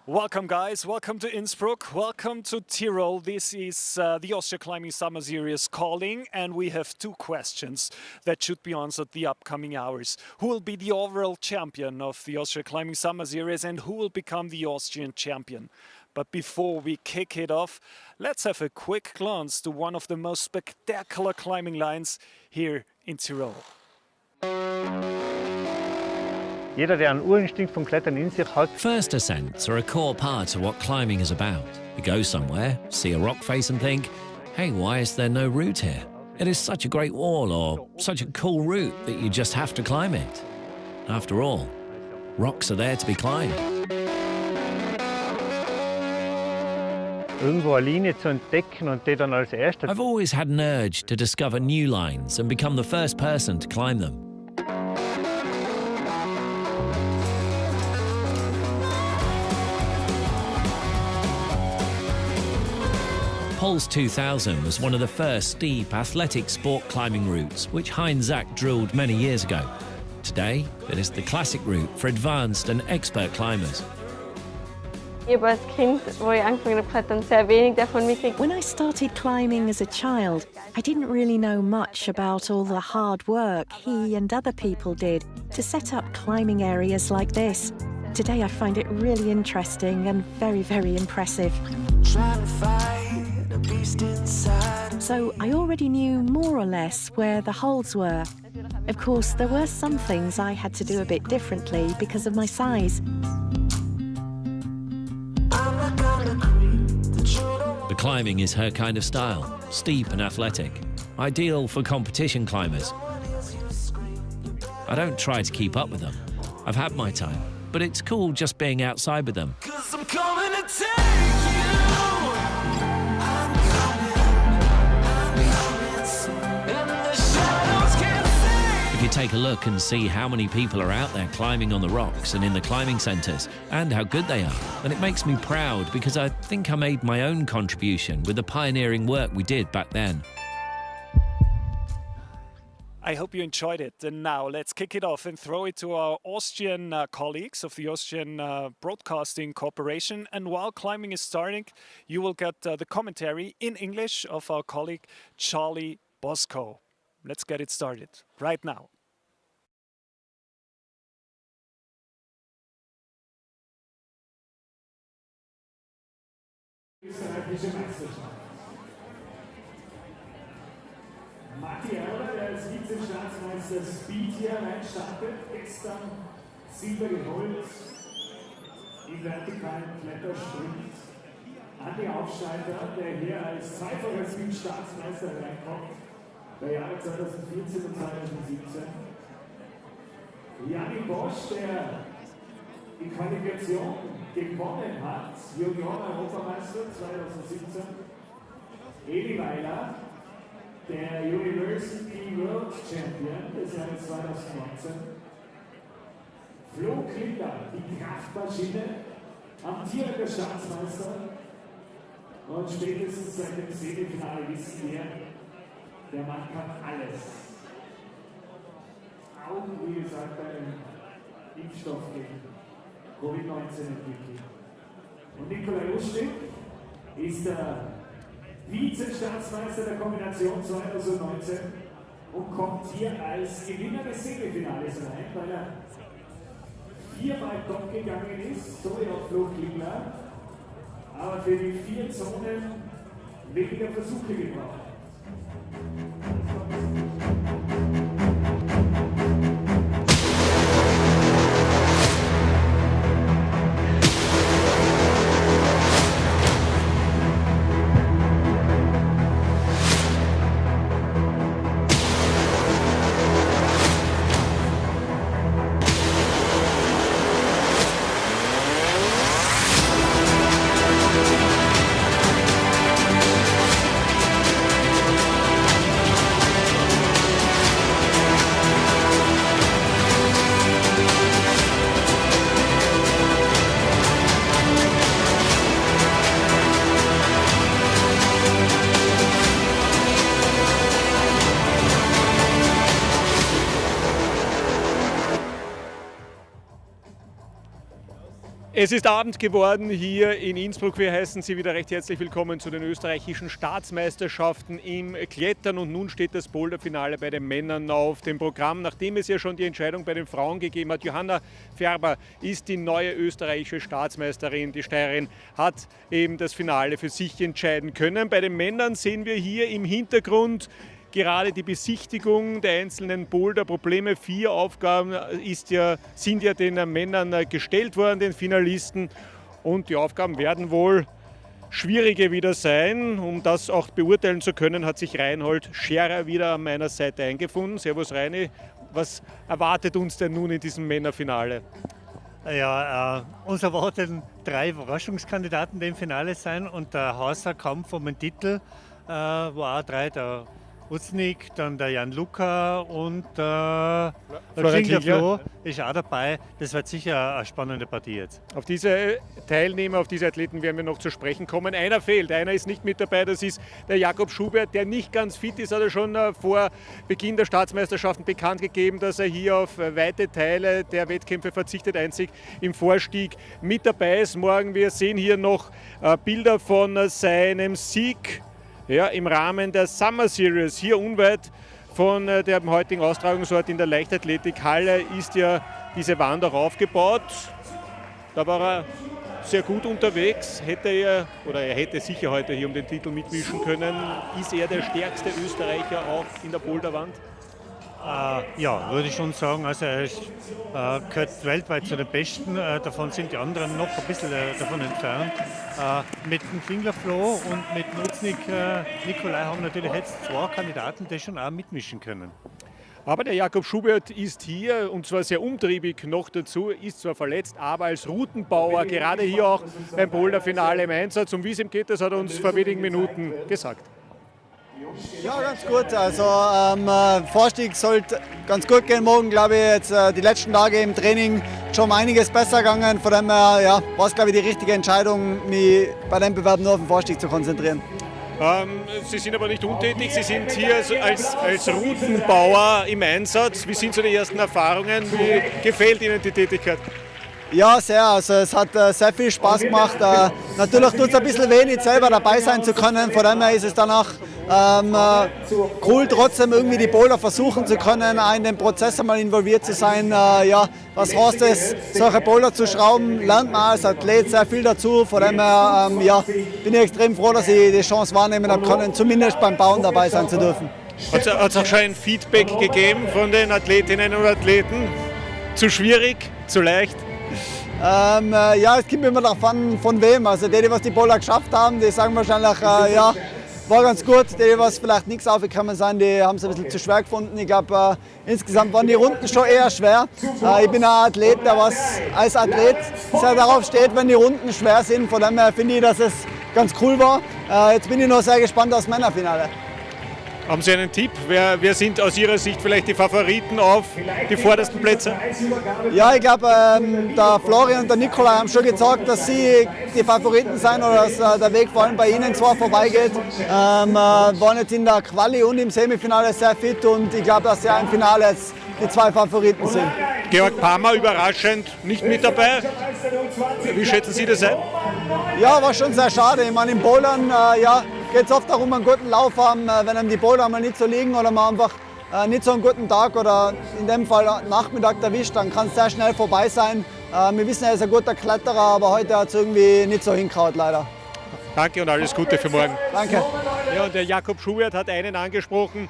Welcome guys, welcome to Innsbruck, welcome to Tirol. This is the Austria Climbing Summer Series calling, and we have two questions that should be answered the upcoming hours. Who will be the overall champion of the Austria Climbing Summer Series and who will become the Austrian champion? But before we kick it off, let's have a quick glance to one of the most spectacular climbing lines here in Tirol. Jeder, der einen Urinstinkt vom Klettern in sich hat. First ascents are a core part of what climbing is about. You go somewhere, see a rock face and think, hey, why is there no route here? It is such a great wall or such a cool route that you just have to climb it. After all, rocks are there to be climbed. Irgendwo eine Linie zu entdecken und die dann als erster. I've always had an urge to discover new lines and become the first person to climb them. Pols 2000 was one of the first steep athletic sport climbing routes which Heinz Zach drilled many years ago. Today, it is the classic route for advanced and expert climbers. Als Kind, wo ich angefangen habe, dann sehr wenig davon mitgekriegt. When I started climbing as a child, I didn't really know much about all the hard work he and other people did to set up climbing areas like this. Today I find it really interesting and very, very impressive. So I already knew more or less where the holds were. Of course, there were some things I had to do a bit differently because of my size. The climbing is her kind of style, steep and athletic, ideal for competition climbers. I don't try to keep up with them. I've had my time, but it's cool just being outside with them. If you take a look and see how many people are out there climbing on the rocks and in the climbing centres, and how good they are, then it makes me proud because I think I made my own contribution with the pioneering work we did back then. I hope you enjoyed it. And now let's kick it off and throw it to our Austrian colleagues of the Austrian Broadcasting Corporation. And while climbing is starting, you will get the commentary in English of our colleague Charlie Bosco. Let's get it started right now. Österreichische Meisterschaft. Matti Erler, der als Vize-Staatsmeister Speed hier reinstartet, gestern Silber geholt im vertikalen Klettersprint. Andi Aufschneider, der hier als zweifacher Speed-Staatsmeister reinkommt, der Jahre 2014 und 2017. Janni Bosch, der die Qualifikation gewonnen hat, Junioren-Europameister 2017. Edi Weiler, der University World Champion des Jahres 2019. Flo Klinder, die Kraftmaschine, amtierender Staatsmeister. Und spätestens seit dem Semifinale wissen wir, der Mann kann alles. Auch, wie gesagt, einen Impfstoff gegen Covid-19 entwickelt. Und Nikolai Lustig ist der Vize-Staatsmeister der Kombination 2019 und kommt hier als Gewinner des Semifinales rein, weil er viermal top gegangen ist, so wie auch Flo Klingler, aber für die 4 Zonen weniger Versuche gebraucht. Es ist Abend geworden hier in Innsbruck. Wir heißen Sie wieder recht herzlich willkommen zu den österreichischen Staatsmeisterschaften im Klettern. Und nun steht das Boulder-Finale bei den Männern auf dem Programm. Nachdem es ja schon die Entscheidung bei den Frauen gegeben hat, Johanna Färber ist die neue österreichische Staatsmeisterin. Die Steirerin hat eben das Finale für sich entscheiden können. Bei den Männern sehen wir hier im Hintergrund gerade die Besichtigung der einzelnen Boulder-Probleme. 4 Aufgaben sind ja den Männern gestellt worden, den Finalisten. Und die Aufgaben werden wohl schwierige wieder sein. Um das auch beurteilen zu können, hat sich Reinhold Scherer wieder an meiner Seite eingefunden. Servus Reini, was erwartet uns denn nun in diesem Männerfinale? Ja, uns erwarten 3 Überraschungskandidaten, die im Finale sein und der heißer Kampf um den Titel, wo auch 3, der Utznik, dann der Jan Luca und der Flo ist auch dabei. Das wird sicher eine spannende Partie jetzt. Auf diese Teilnehmer, auf diese Athleten werden wir noch zu sprechen kommen. Einer fehlt, einer ist nicht mit dabei, das ist der Jakob Schubert, der nicht ganz fit ist. Hat er schon vor Beginn der Staatsmeisterschaften bekannt gegeben, dass er hier auf weite Teile der Wettkämpfe verzichtet, einzig im Vorstieg mit dabei ist. Morgen, wir sehen hier noch Bilder von seinem Sieg. Ja, im Rahmen der Summer Series, hier unweit von dem heutigen Austragungsort in der Leichtathletikhalle, ist ja diese Wand auch aufgebaut. Da war er sehr gut unterwegs. Er hätte sicher heute hier um den Titel mitmischen können. Ist er der stärkste Österreicher auch in der Boulderwand? Ja, würde ich schon sagen. Also er gehört weltweit zu den Besten. Davon sind die anderen noch ein bisschen davon entfernt. Mit dem Klingler-Flo und mit dem Utznik Nikolai haben natürlich jetzt 2 Kandidaten, die schon auch mitmischen können. Aber der Jakob Schubert ist hier und zwar sehr umtriebig noch dazu, ist zwar verletzt, aber als Routenbauer gerade hier auch beim Boulder-Finale im Einsatz. Um wie es ihm geht, das hat er uns vor wenigen Minuten gesagt. Ja, ganz gut. Also Vorstieg sollte ganz gut gehen morgen, glaube ich. Jetzt die letzten Tage im Training schon einiges besser gegangen. Von dem her war es, glaube ich, die richtige Entscheidung, mich bei dem Bewerb nur auf den Vorstieg zu konzentrieren. Sie sind aber nicht untätig, Sie sind hier als Routenbauer im Einsatz. Wie sind so die ersten Erfahrungen? Wie gefällt Ihnen die Tätigkeit? Ja, sehr. Also es hat sehr viel Spaß gemacht. Natürlich tut es ein bisschen weh, nicht selber dabei sein zu können. Von dem her ist es danach cool, trotzdem irgendwie die Boulder versuchen zu können, auch in den Prozess einmal involviert zu sein. Was heißt es, solche Boulder zu schrauben, lernt man als Athlet sehr viel dazu. Von dem her bin ich extrem froh, dass ich die Chance wahrnehmen habe können, zumindest beim Bauen dabei sein zu dürfen. Hat es auch schon ein Feedback gegeben von den Athletinnen und Athleten? Zu schwierig, zu leicht? Es kommt immer davon, von wem. Also die was die Boulder geschafft haben, die sagen wahrscheinlich, war ganz gut. Die, was vielleicht nichts aufgekommen sind, die haben es ein bisschen zu schwer gefunden. Ich glaube, insgesamt waren die Runden schon eher schwer. Ich bin ein Athlet, der als Athlet sehr darauf steht, wenn die Runden schwer sind. Von dem her finde ich, dass es ganz cool war. Jetzt bin ich noch sehr gespannt aufs Männerfinale. Haben Sie einen Tipp? Wer sind aus Ihrer Sicht vielleicht die Favoriten auf die vordersten Plätze? Ja, ich glaube, der Florian und der Nikolai haben schon gezeigt, dass sie die Favoriten sind oder dass der Weg vor allem bei ihnen zwar vorbeigeht. Waren jetzt in der Quali und im Semifinale sehr fit und ich glaube, dass sie im Finale jetzt die 2 Favoriten sind. Georg Palmer überraschend nicht mit dabei. Wie schätzen Sie das ein? Ja, war schon sehr schade. Ich meine, im Bouldern geht es oft darum, einen guten Lauf haben, wenn einem die Boulder mal nicht so liegen oder man einfach nicht so einen guten Tag oder in dem Fall Nachmittag erwischt, dann kann es sehr schnell vorbei sein. Wir wissen, er ist ein guter Kletterer, aber heute hat es irgendwie nicht so hingehauen, leider. Danke und alles Gute für morgen. Danke. Ja, und der Jakob Schubert hat einen angesprochen,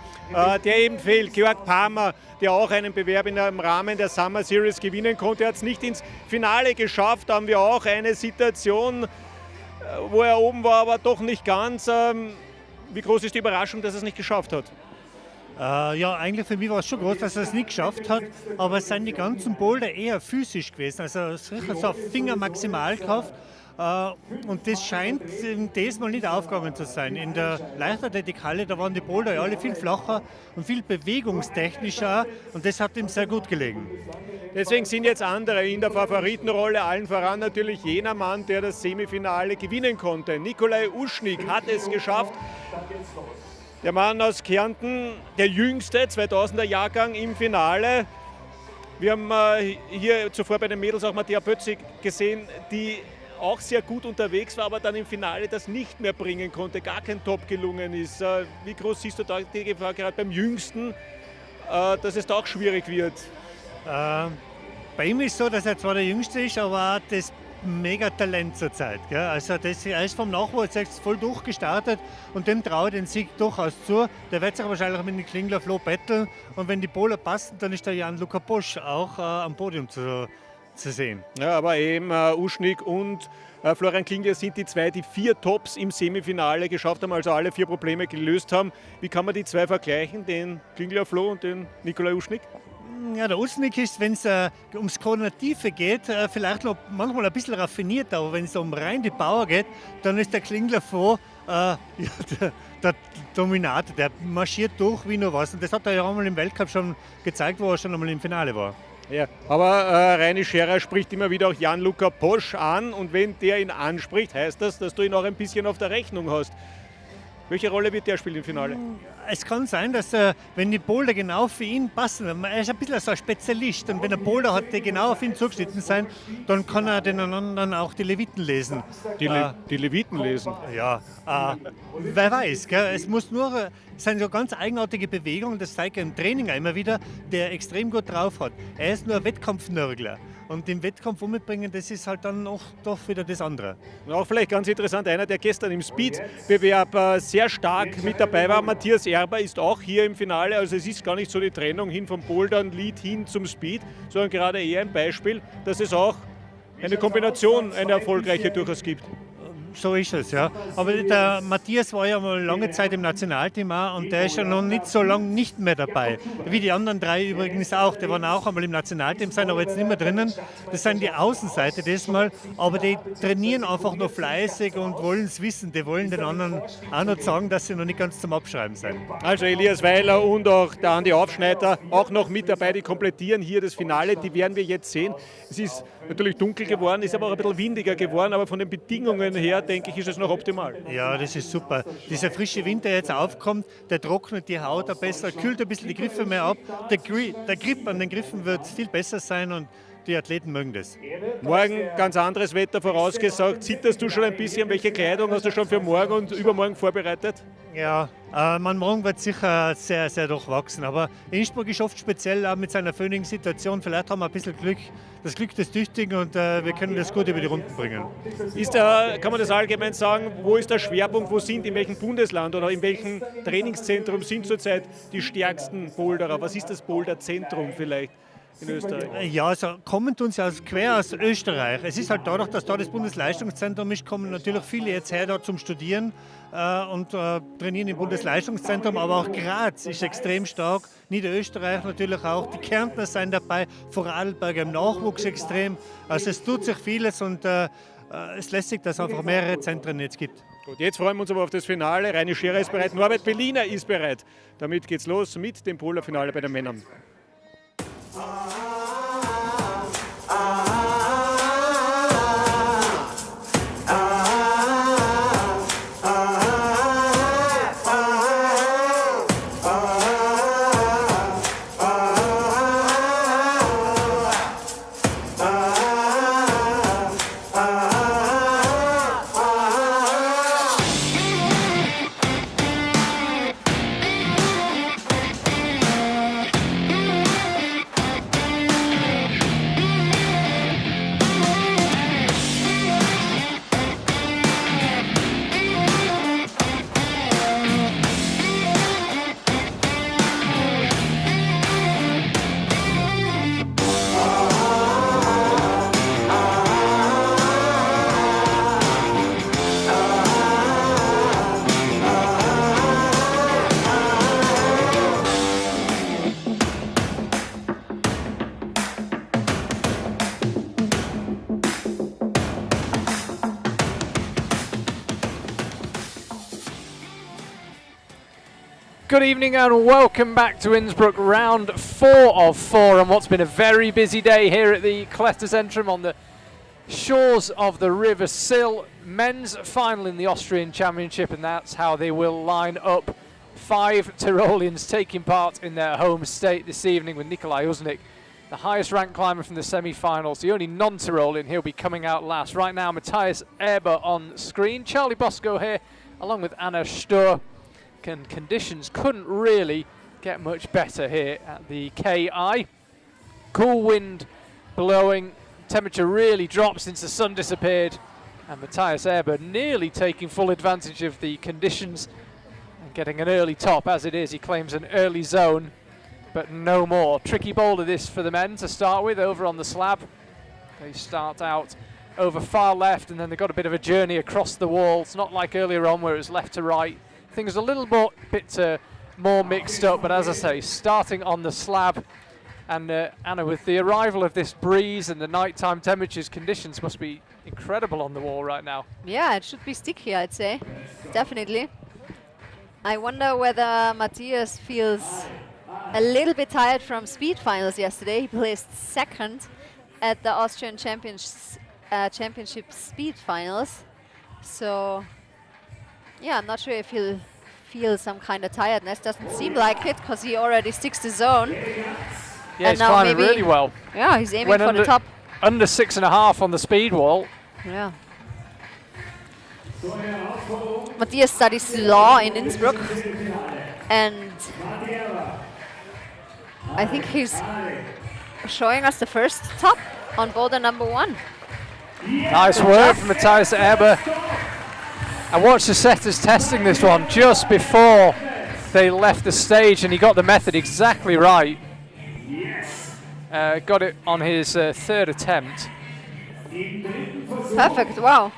der eben fehlt, Georg Palmer, der auch einen Bewerb im Rahmen der Summer Series gewinnen konnte. Er hat es nicht ins Finale geschafft, da haben wir auch eine Situation, wo er oben war, aber doch nicht ganz. Wie groß ist die Überraschung, dass er es nicht geschafft hat? Ja, eigentlich für mich war es schon groß, dass er es nicht geschafft hat, aber es sind die ganzen Boulder eher physisch gewesen, also so auf Finger Maximalkraft. Und das scheint diesmal nicht aufgegangen zu sein. In der Leichtathletikhalle, da waren die Boulder ja alle viel flacher und viel bewegungstechnischer und das hat ihm sehr gut gelegen. Deswegen sind jetzt andere in der Favoritenrolle, allen voran natürlich jener Mann, der das Semifinale gewinnen konnte. Nikolai Uschnik hat es geschafft. Der Mann aus Kärnten, der jüngste 2000er Jahrgang im Finale. Wir haben hier zuvor bei den Mädels auch Mattea Bötzig gesehen, die auch sehr gut unterwegs war, aber dann im Finale das nicht mehr bringen konnte, gar kein Top gelungen ist. Wie groß siehst du da die Gefahr, gerade beim Jüngsten, dass es da auch schwierig wird? Bei ihm ist es so, dass er zwar der Jüngste ist, aber auch das Megatalent zurzeit. Gell? Also er ist vom Nachwuchs jetzt voll durchgestartet und dem traue ich den Sieg durchaus zu. Der wird sich wahrscheinlich mit dem Klingler Flo betteln und wenn die Bowler passen, dann ist der Jan-Luca Bosch auch am Podium zu sehen. Ja, aber eben Uschnik und Florian Klingler sind die zwei, die 4 Tops im Semifinale geschafft haben, also alle 4 Probleme gelöst haben. Wie kann man die zwei vergleichen, den Klingler Flo und den Nikolai Uschnik? Ja, der Uschnik ist, wenn es ums Koordinative geht, vielleicht noch manchmal ein bisschen raffiniert, aber wenn es um rein die Power geht, dann ist der Klingler Flo der Dominator, der marschiert durch wie nur was. Und das hat er ja einmal im Weltcup schon gezeigt, wo er schon einmal im Finale war. Ja, aber Reini Scherer spricht immer wieder auch Jan-Luca Bosch an und wenn der ihn anspricht, heißt das, dass du ihn auch ein bisschen auf der Rechnung hast. Welche Rolle wird der spielen im Finale? Es kann sein, dass wenn die Boulder genau für ihn passen, er ist ein bisschen so ein Spezialist und wenn ein Boulder hat, die genau auf ihn zugeschnitten sein, dann kann er den anderen auch die Leviten lesen. Die Leviten lesen? Ja, wer weiß. Gell? Es sind so ganz eigenartige Bewegungen, das zeigt er im Training immer wieder, der extrem gut drauf hat. Er ist nur ein Wettkampfnörgler. Und den Wettkampf umbringen, das ist halt dann auch doch wieder das andere. Auch vielleicht ganz interessant, einer, der gestern im Speed-Bewerb sehr stark mit dabei war, Matthias Erber, ist auch hier im Finale. Also es ist gar nicht so die Trennung hin vom Bouldern, Lead hin zum Speed, sondern gerade eher ein Beispiel, dass es auch eine Kombination, eine erfolgreiche durchaus gibt. So ist es, ja. Aber der Matthias war ja mal lange Zeit im Nationalteam auch und der ist ja noch nicht so lange nicht mehr dabei. Wie die anderen 3 übrigens auch. Die waren auch einmal im Nationalteam, sind aber jetzt nicht mehr drinnen. Das sind die Außenseite diesmal, aber die trainieren einfach noch fleißig und wollen es wissen. Die wollen den anderen auch noch sagen, dass sie noch nicht ganz zum Abschreiben sind. Also Elias Weiler und auch der Andi Aufschneider auch noch mit dabei, die komplettieren hier das Finale. Die werden wir jetzt sehen. Es ist natürlich dunkel geworden, ist aber auch ein bisschen windiger geworden, aber von den Bedingungen her, denke ich, ist es noch optimal. Ja, das ist super. Dieser frische Wind, der jetzt aufkommt, der trocknet die Haut besser, kühlt ein bisschen die Griffe mehr ab. Der Grip an den Griffen wird viel besser sein und die Athleten mögen das. Morgen ganz anderes Wetter vorausgesagt. Zitterst du schon ein bisschen? Welche Kleidung hast du schon für morgen und übermorgen vorbereitet? Ja, morgen wird sicher sehr, sehr durchwachsen. Aber Innsbruck ist oft speziell auch mit seiner föhnigen Situation. Vielleicht haben wir ein bisschen Glück, das Glück des Tüchtigen und wir können das gut über die Runden bringen. Kann man das allgemein sagen, wo ist der Schwerpunkt, in welchem Bundesland oder in welchem Trainingszentrum sind zurzeit die stärksten Boulderer? Was ist das Boulderzentrum vielleicht in Österreich? Ja, also kommen tun sie quer aus Österreich. Es ist halt dadurch, dass da das Bundesleistungszentrum ist, kommen natürlich viele jetzt her da zum Studieren und trainieren im Bundesleistungszentrum, aber auch Graz ist extrem stark, Niederösterreich natürlich auch, die Kärntner sind dabei, Vorarlberg im Nachwuchs extrem. Also es tut sich vieles und es lässig, dass es einfach mehrere Zentren jetzt gibt. Gut, jetzt freuen wir uns aber auf das Finale. Reini Scherer ist bereit, Norbert Berliner ist bereit. Damit geht's los mit dem Boulder-Finale bei den Männern. Good evening and welcome back to Innsbruck, round 4 of 4 on what's been a very busy day here at the Kletterzentrum on the shores of the River Sill. Men's final in the Austrian Championship, and that's how they will line up. 5 Tyroleans taking part in their home state this evening, with Nikolai Uznik the highest ranked climber from the semi-finals, the only non-Tyrolean. He'll be coming out last. Right now, Matthias Erber on screen. Charlie Bosco here, along with Anna Sturr. Conditions couldn't really get much better here at the KI. Cool wind blowing, temperature really dropped since the sun disappeared, and Matthias Erber nearly taking full advantage of the conditions and getting an early top. As it is, he claims an early zone, but no more. Tricky boulder this for the men to start with, over on the slab. They start out over far left, and then they've got a bit of a journey across the wall. It's not like earlier on where it was left to right. Things a little bit more mixed up, but as I say, starting on the slab. And Anna, with the arrival of this breeze and the nighttime temperatures, conditions must be incredible on the wall right now. Yeah, it should be sticky, I'd say. Definitely. I wonder whether Matthias feels a little bit tired from speed finals yesterday. He placed second at the Austrian Championship speed finals. So, yeah, I'm not sure if he'll feel some kind of tiredness. Doesn't seem like it, because he already sticks to zone. Yeah, he's climbing really well. Yeah, he's aiming for the top. Under 6.5 on the speed wall. Yeah. Matthias studies law in Innsbruck, and I think he's showing us the first top on boulder number 1. Nice work from Matthias Erber. I watched the setters testing this one just before they left the stage, and he got the method exactly right. Got it on his third attempt. Perfect, wow.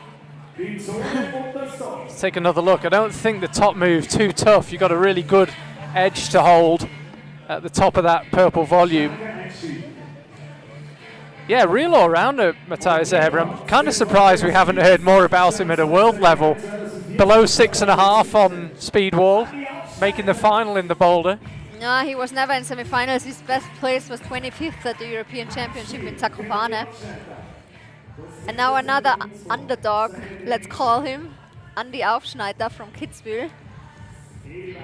Let's take another look. I don't think the top move too tough. You've got a really good edge to hold at the top of that purple volume. Yeah, real all-rounder, Matthias Erber. I'm kind of surprised we haven't heard more about him at a world level. Below 6.5 on speed wall, making the final in the boulder. No, he was never in semi-finals. His best place was 25th at the European Championship in Zakopane. And now another underdog, let's call him, Andi Aufschneider from Kitzbühel.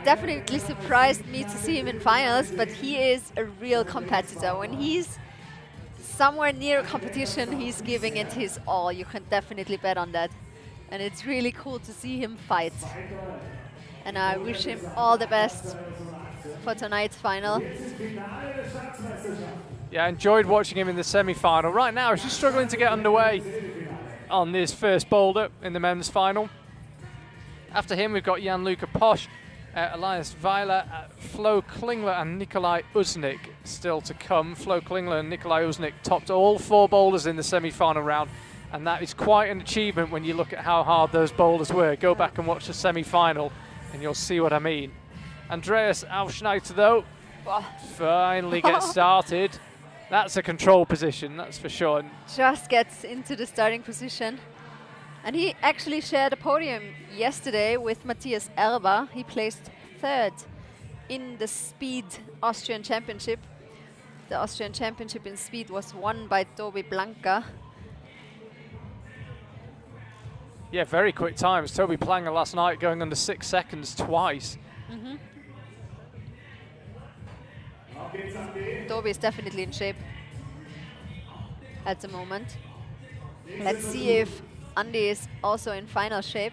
Definitely surprised me to see him in finals, but he is a real competitor. When he's somewhere near a competition, he's giving it his all. You can definitely bet on that. And it's really cool to see him fight. And I wish him all the best for tonight's final. Yeah, I enjoyed watching him in the semi-final. Right now, he's just struggling to get underway on this first boulder in the men's final. After him, we've got Jan-Luca Posch, Elias Weiler, Flo Klingler and Nikolai Uznik still to come. Flo Klingler and Nikolai Uznik topped all 4 boulders in the semi-final round, and that is quite an achievement when you look at how hard those boulders were. Go back and watch the semi-final and you'll see what I mean. Andreas Aufschneider, though, finally gets started. That's a control position, that's for sure. Just gets into the starting position. And he actually shared a podium yesterday with Matthias Erber. He placed 3rd in the Speed Austrian Championship. The Austrian Championship in Speed was won by Toby Blanca. Yeah, very quick times. Toby Planger last night going under 6 seconds twice. Toby is definitely in shape at the moment. Let's see if Andi is also in final shape.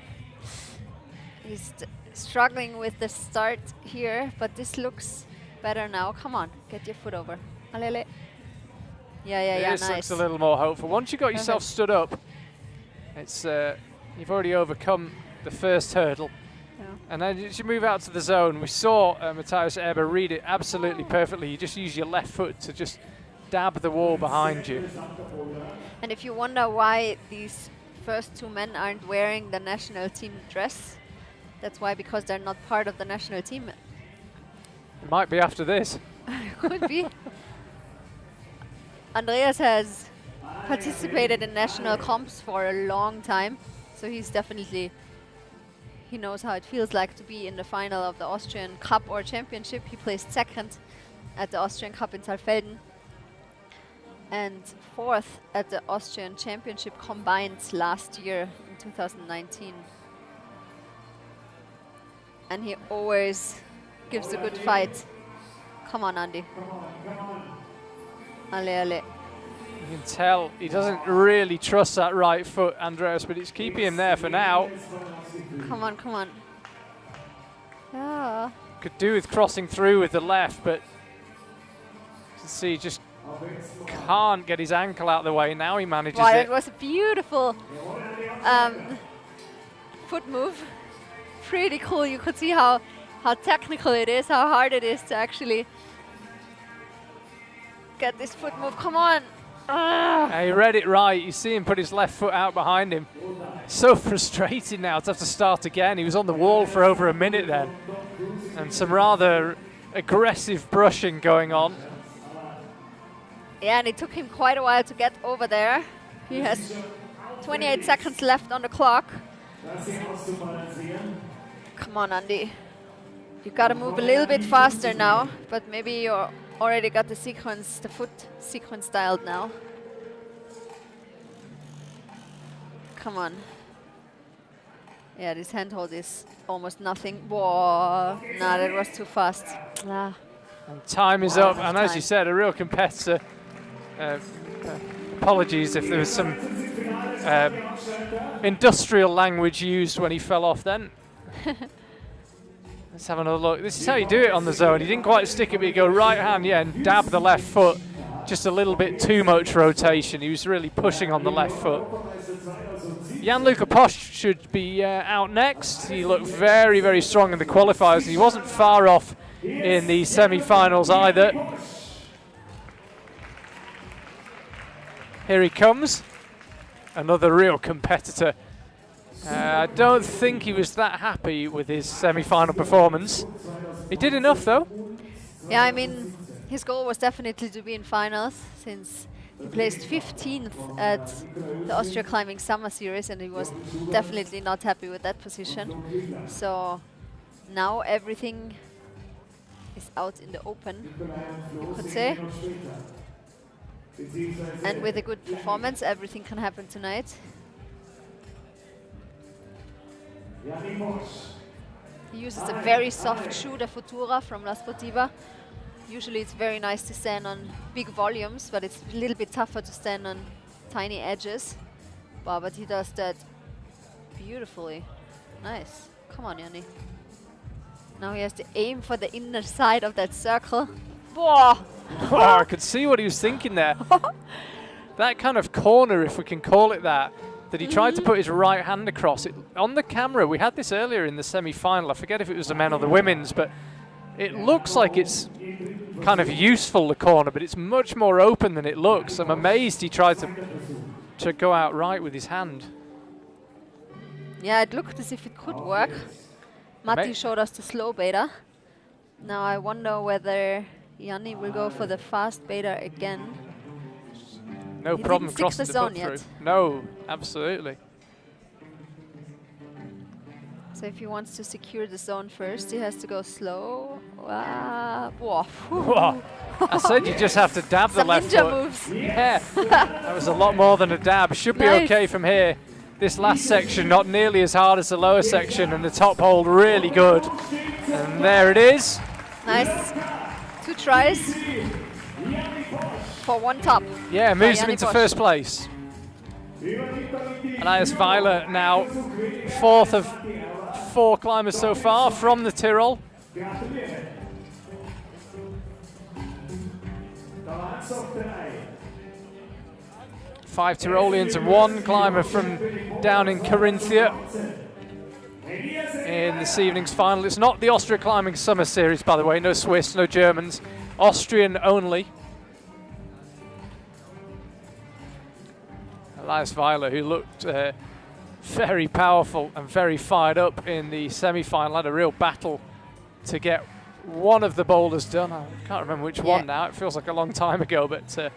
He's struggling with the start here, but this looks better now. Come on, get your foot over. Alele. Yeah, This nice. looks a little more hopeful. Once you got yourself stood up, it's you've already overcome the first hurdle. And then as you move out to the zone, we saw Matthias Erber read it absolutely perfectly. You just use your left foot to just dab the wall behind you. And if you wonder why these first 2 men aren't wearing the national team dress, that's why, because they're not part of the national team. It might be after this. Could be. Andreas has participated in national comps for a long time, so he's definitely, he knows how it feels like to be in the final of the Austrian Cup or Championship. He placed 2nd at the Austrian Cup in Saalfelden and 4th at the Austrian Championship combined last year in 2019. And he always gives a good fight. Come on, Andi. Ale, ale. You can tell he doesn't really trust that right foot, Andreas, but it's keeping him there for now. Come on, come on. Yeah. Could do with crossing through with the left, but you can see just can't get his ankle out of the way. Now he manages Wow, it. it was a beautiful foot move. Pretty cool. You could see how technical it is, how hard it is to actually get this foot move. Come on. He read it right. You see him put his left foot out behind him. So frustrated now to have to start again. He was on the wall for over a minute then. And some rather aggressive brushing going on. Yeah, and it took him quite a while to get over there. He has 28 seconds left on the clock. Come on, Andy. You gotta move a little bit faster now, but maybe you already got the sequence, the foot sequence dialed now. Come on. Yeah, this handhold is almost nothing. Whoa, nah, that was too fast. Ah. And time is up, and as you said, a real competitor. Apologies if there was some industrial language used when he fell off then. Let's have another look. This is how you do it on the zone. He didn't quite stick it, but you go right hand, yeah, and dab the left foot. Just a little bit too much rotation. He was really pushing on the left foot. Jan-Luca Posch should be out next. He looked very, very strong in the qualifiers. He wasn't far off in the semi-finals either. Here he comes. Another real competitor. I don't think he was that happy with his semi-final performance. He did enough though. Yeah, I mean, his goal was definitely to be in finals, since he placed 15th at the Austria Climbing Summer Series, and he was definitely not happy with that position. So now everything is out in the open, you could say. And with a good performance, everything can happen tonight. He uses a very soft shoe, the Futura from La Sportiva. Usually it's very nice to stand on big volumes, but it's a little bit tougher to stand on tiny edges. Wow, but he does that beautifully. Nice. Come on, Yanni. Now he has to aim for the inner side of that circle. Whoa! Oh, I could see what he was thinking there. That kind of corner, if we can call it that he tried to put his right hand across it. On the camera, we had this earlier in the semi-final. I forget if it was the men or the women's, but it looks like it's kind of useful, the corner, but it's much more open than it looks. I'm amazed he tried to go out right with his hand. Yeah, it looked as if it could work. Matti showed us the slow beta. Now I wonder whether Yanni will go for the fast beta again. No he problem didn't crossing stick the the foot zone through. yet. No, absolutely. So if he wants to secure the zone first, he has to go slow. Whoa. Whoa. I said you just have to dab the Some left ninja foot. moves. Yeah, that was a lot more than a dab. Should be Nice. okay from here. This last section not nearly as hard as the lower section, and the top hold really good. And there it is. Nice. 2 tries for 1 top. Yeah, moves him Yanni into Bosch. first place. Elias Weiler now 4th of 4 climbers so far from the Tirol. 5 Tyroleans and 1 climber from down in Carinthia in this evening's final. It's not the Austria Climbing Summer Series, by the way. No Swiss, no Germans. Austrian only. Elias Weiler, who looked very powerful and very fired up in the semi-final, had a real battle to get one of the boulders done. I can't remember which one now. It feels like a long time ago, but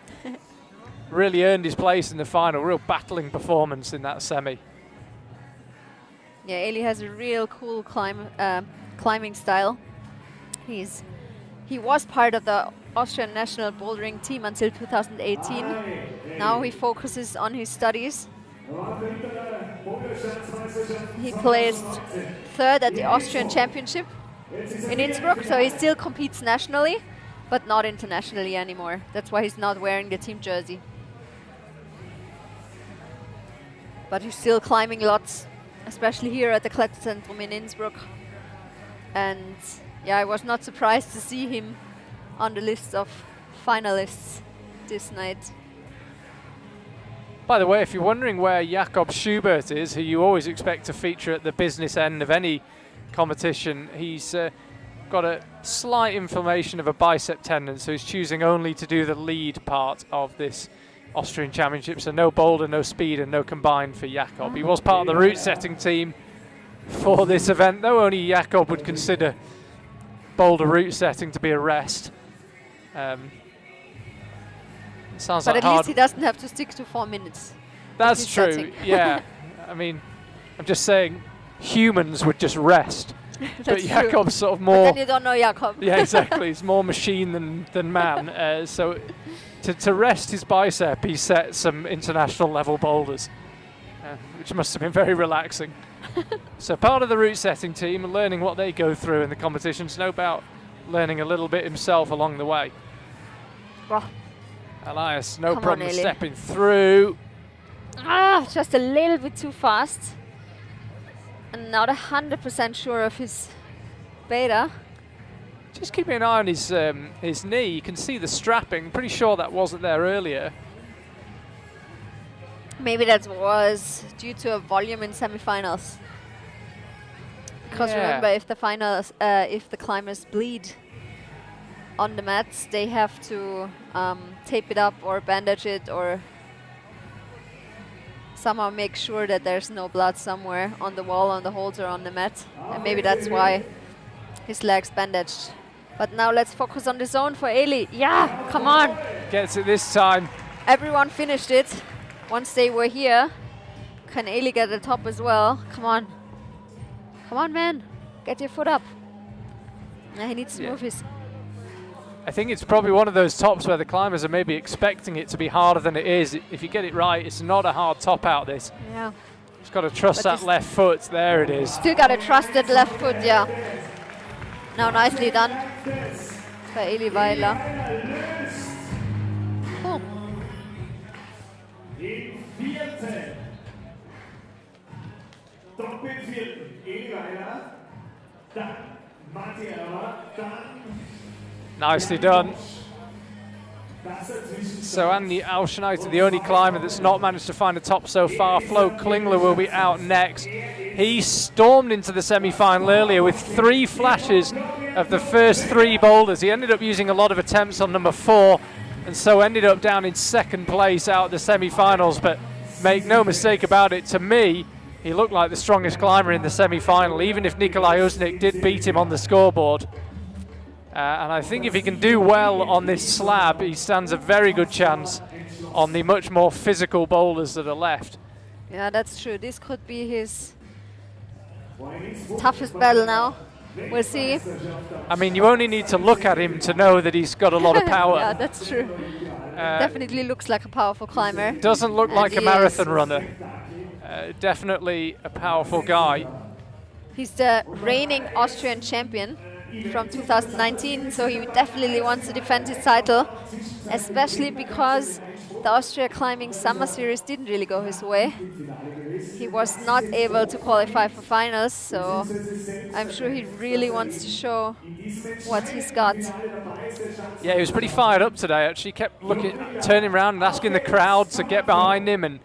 really earned his place in the final. Real battling performance in that semi. Yeah, Eli has a real cool climbing style. He was part of the Austrian national bouldering team until 2018. Now he focuses on his studies. He placed 3rd at the Austrian Championship in Innsbruck, so he still competes nationally. but not internationally anymore. That's why he's not wearing the team jersey. But he's still climbing lots, especially here at the Kletterzentrum in Innsbruck. And yeah, I was not surprised to see him on the list of finalists this night. By the way, if you're wondering where Jakob Schubert is, who you always expect to feature at the business end of any competition, he's got a slight inflammation of a bicep tendon, so he's choosing only to do the lead part of this Austrian Championships. So no boulder, no speed, and no combined for Jakob. He was part of the route setting team for this event, though only Jakob would consider boulder route setting to be a rest. Sounds but like at least he doesn't have to stick to 4 minutes. That's true, yeah. I mean, I'm just saying humans would just rest. But Jakob's sort of more... But then you don't know Jakob. Yeah, exactly. He's more machine than man. So to rest his bicep, he set some international level boulders, which must have been very relaxing. So part of the route setting team, learning what they go through in the competitions, no doubt learning a little bit himself along the way. Oh. Elias, no problem stepping through. Just a little bit too fast. And not 100% sure of his beta. Just keeping an eye on his knee. You can see the strapping. Pretty sure that wasn't there earlier. Maybe that was due to a volume in semifinals. Because remember, if the climbers bleed on the mats, they have to tape it up or bandage it or somehow make sure that there's no blood somewhere on the wall, on the holder, on the mat. And maybe that's why his leg's bandaged. But now let's focus on the zone for Eli. Yeah, come on. Gets it this time. Everyone finished it. Once they were here, can Eli get the top as well? Come on. Come on, man. Get your foot up. He needs to move his... I think it's probably one of those tops where the climbers are maybe expecting it to be harder than it is. If you get it right, it's not a hard top out, this. Yeah. Just got to trust that left foot. There it is. Still got to trust that left foot, yeah. Now nicely done by Eli Weiler. Cool. Nicely done. So Andy Auschneiter, the only climber that's not managed to find a top so far. Flo Klingler will be out next. He stormed into the semi-final earlier with 3 flashes of the first 3 boulders. He ended up using a lot of attempts on number 4 and so ended up down in 2nd place out of the semi-finals. But make no mistake about it, to me, he looked like the strongest climber in the semi-final, even if Nikolai Uznik did beat him on the scoreboard. And I think if he can do well on this slab, he stands a very good chance on the much more physical boulders that are left. Yeah, that's true. This could be his toughest battle now. We'll see. I mean, you only need to look at him to know that he's got a lot of power. Yeah, that's true. Definitely looks like a powerful climber. Doesn't look like a marathon runner. Definitely a powerful guy. He's the reigning Austrian champion from 2019, so he definitely wants to defend his title, especially because the Austria Climbing Summer Series didn't really go his way. He was not able to qualify for finals, so I'm sure he really wants to show what he's got. Yeah, he was pretty fired up today, actually. Kept turning around and asking the crowd to get behind him and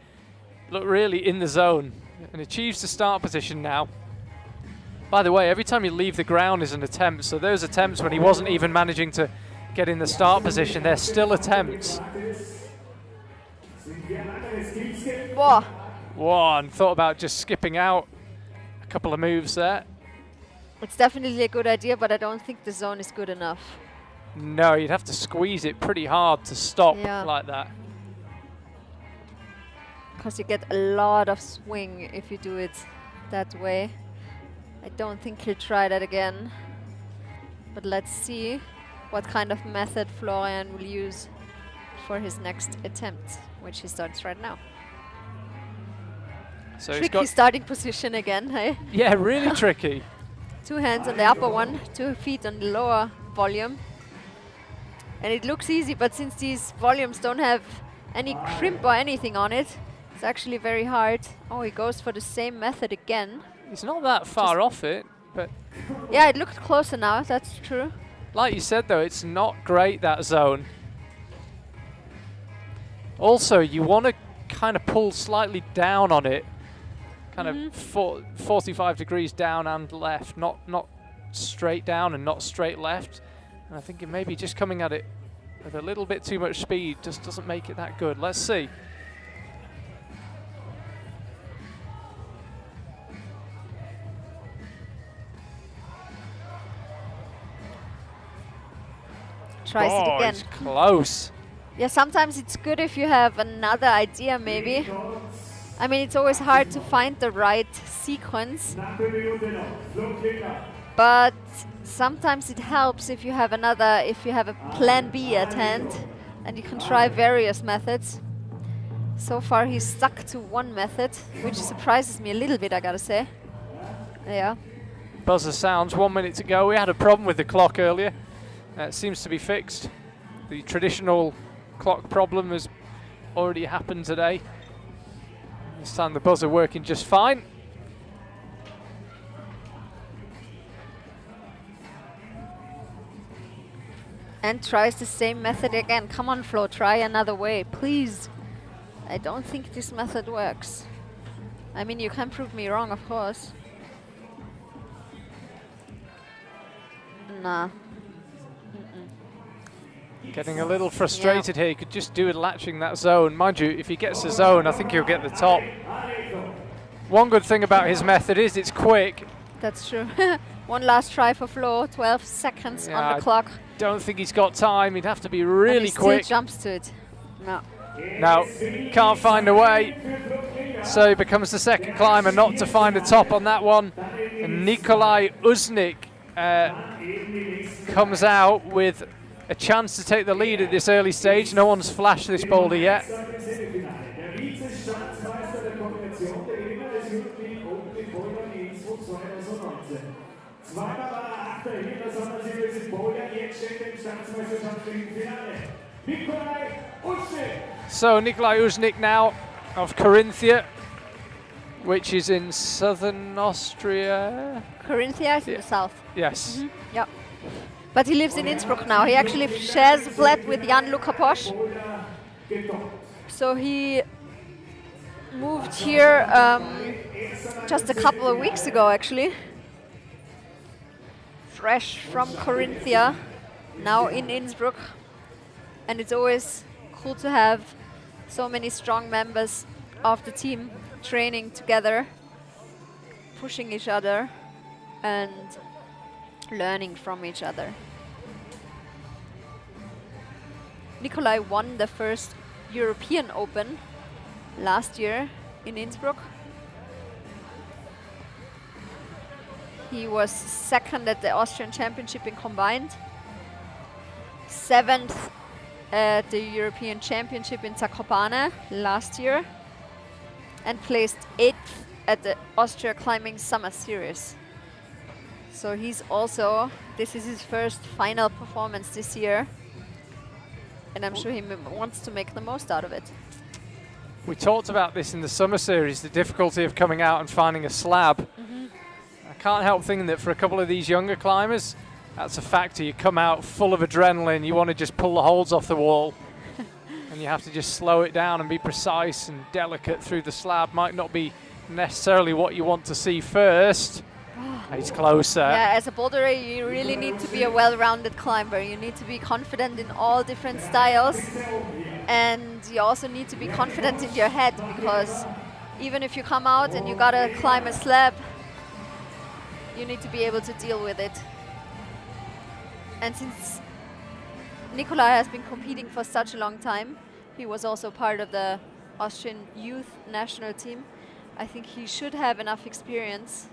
look really in the zone, and achieves the start position now. By the way, every time you leave the ground is an attempt, so those attempts when he wasn't even managing to get in the start position, they're still attempts. Whoa. Whoa, and thought about just skipping out a couple of moves there. It's definitely a good idea, but I don't think the zone is good enough. No, you'd have to squeeze it pretty hard to stop like that. Because you get a lot of swing if you do it that way. I don't think he'll try that again. But let's see what kind of method Florian will use for his next attempt, which he starts right now. So tricky starting position again, hey? Yeah, really tricky. 2 hands on the upper one, 2 feet on the lower volume. And it looks easy, but since these volumes don't have any crimp or anything on it, it's actually very hard. Oh, he goes for the same method again. He's not that far off it, but... Yeah, it looked closer now, that's true. Like you said, though, it's not great, that zone. Also, you want to kind of pull slightly down on it, kind of 45 degrees down and left, not straight down and not straight left. And I think it may be just coming at it with a little bit too much speed just doesn't make it that good. Let's see. Tries it again. It's close. Yeah, sometimes it's good if you have another idea, maybe. I mean, it's always hard to find the right sequence, but sometimes it helps if you have a plan B at hand, and you can try various methods. So far, he's stuck to one method, which surprises me a little bit, I gotta say. Yeah. Buzzer sounds, 1 minute to go. We had a problem with the clock earlier. It seems to be fixed. The traditional clock problem has already happened today. This time the buzzer working just fine. And tries the same method again. Come on, Flo, try another way, please. I don't think this method works. I mean, you can prove me wrong, of course. Nah. Getting a little frustrated here. He could just do it latching that zone. Mind you, if he gets the zone, I think he'll get the top. One good thing about his method is it's quick. That's true. One last try for Flo, 12 seconds on the clock. Don't think he's got time. He'd have to be really quick. Still jumps to it. No. No, can't find a way. So he becomes the second climber not to find a top on that one. And Nikolai Uznik comes out with a chance to take the lead at this early stage. No one's flashed this boulder yet. So Nikolai Uznik now of Carinthia, which is in southern Austria. Carinthia is in the south. Yes. Yeah. But he lives in Innsbruck now. He actually shares a flat with Jan-Luca Posch. So he moved here just a couple of weeks ago, actually. Fresh from Carinthia, now in Innsbruck. And it's always cool to have so many strong members of the team training together, pushing each other and learning from each other. Nikolai won the first European Open last year in Innsbruck. He was second at the Austrian Championship in combined, 7th at the European Championship in Zakopane last year, and placed 8th at the Austria Climbing Summer Series. So he's also, this is his first final performance this year, and I'm sure he wants to make the most out of it. We talked about this in the Summer Series, the difficulty of coming out and finding a slab. I can't help thinking that for a couple of these younger climbers, that's a factor. You come out full of adrenaline, you want to just pull the holds off the wall, and you have to just slow it down and be precise and delicate through the slab. Might not be necessarily what you want to see first. He's closer. Yeah, as a boulderer, you really need to be a well-rounded climber. You need to be confident in all different styles, and you also need to be confident in your head, because even if you come out and you gotta climb a slab, you need to be able to deal with it. And since Nikolai has been competing for such a long time, he was also part of the Austrian youth national team, I think he should have enough experience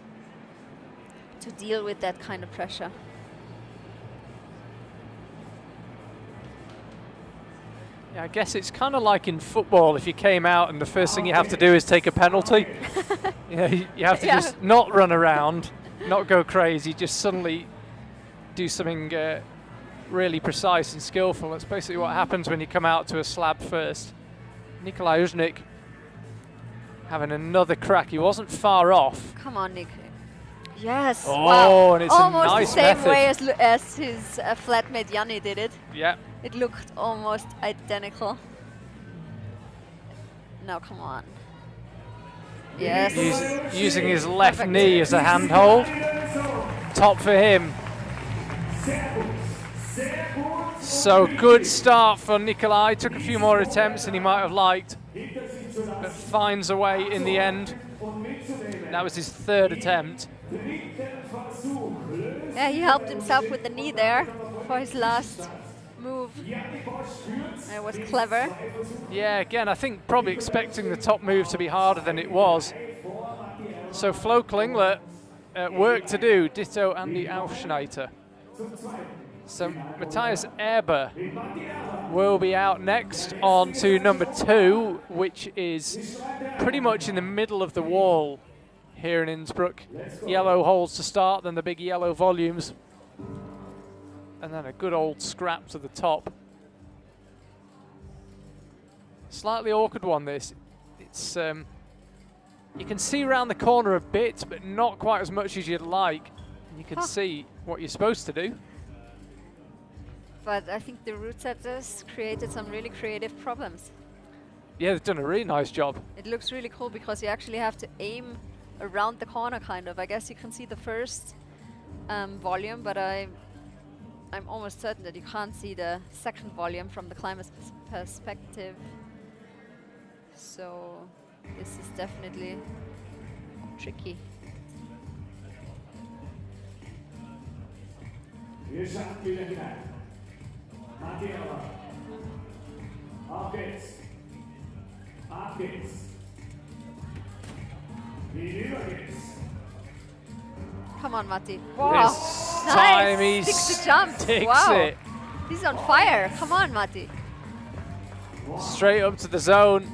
to deal with that kind of pressure. Yeah, I guess it's kind of like in football. If you came out and the first thing you have to do is take a penalty, you have to just not run around, not go crazy, just suddenly do something really precise and skillful. That's basically what happens when you come out to a slab first. Nikolai Uznik having another crack. He wasn't far off. Come on, Nick. Yes. Oh, wow. and it's almost a nice the same method. way as his flatmate Yanni did it. Yeah. It looked almost identical. Now, come on. Yes. Using his left knee as a handhold. Top for him. So good start for Nikolai. Took a few more attempts than he might have liked, but finds a way in the end. That was his third attempt. Yeah, he helped himself with the knee there for his last move. It was clever. Yeah, again, I think probably expecting the top move to be harder than it was. So Flo Klingler, work to do, ditto Andy Aufschneider. So Matthias Erber will be out next on to number 2, which is pretty much in the middle of the wall here in Innsbruck. Yellow holes to start, then the big yellow volumes, and then a good old scrap to the top. Slightly awkward one, this. It's you can see around the corner a bit, but not quite as much as you'd like. You can see what you're supposed to do. But I think the route setters created some really creative problems. Yeah, they've done a really nice job. It looks really cool because you actually have to aim around the corner, kind of. I guess you can see the first volume, but I'm almost certain that you can't see the second volume from the climber's perspective. So this is definitely tricky. Auf geht's. Auf geht's. Hinüber geht's. Come on, Matti. Wow. This time he sticks the jump. sticks Wow. it. He's on fire. Come on, Matti. Straight up to the zone.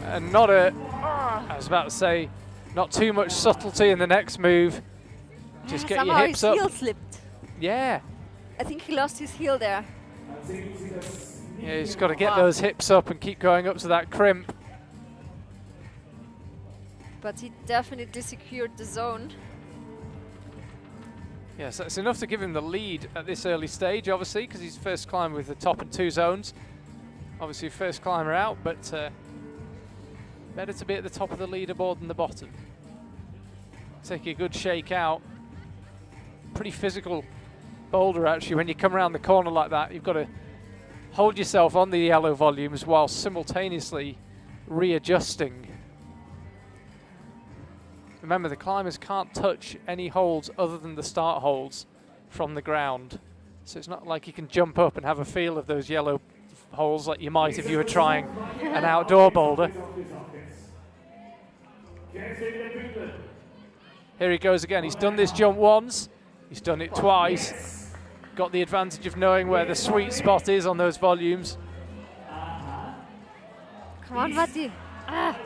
And not a, I was about to say, not too much subtlety in the next move. Just get your Somehow hips his up. heel slipped. Yeah. I think he lost his heel there. Yeah, he's got to get those hips up and keep going up to that crimp. But he definitely secured the zone. Yes, that's enough to give him the lead at this early stage, obviously, because he's first climber with the top and 2 zones. Obviously first climber out, but better to be at the top of the leaderboard than the bottom. Take a good shake out. Pretty physical boulder, actually. When you come around the corner like that, you've got to hold yourself on the yellow volumes while simultaneously readjusting. Remember, the climbers can't touch any holds other than the start holds from the ground. So it's not like you can jump up and have a feel of those yellow holes like you might if you were trying an outdoor boulder. Here he goes again. He's done this jump once. He's done it twice. Got the advantage of knowing where the sweet spot is on those volumes. Come on, Matti. Ah.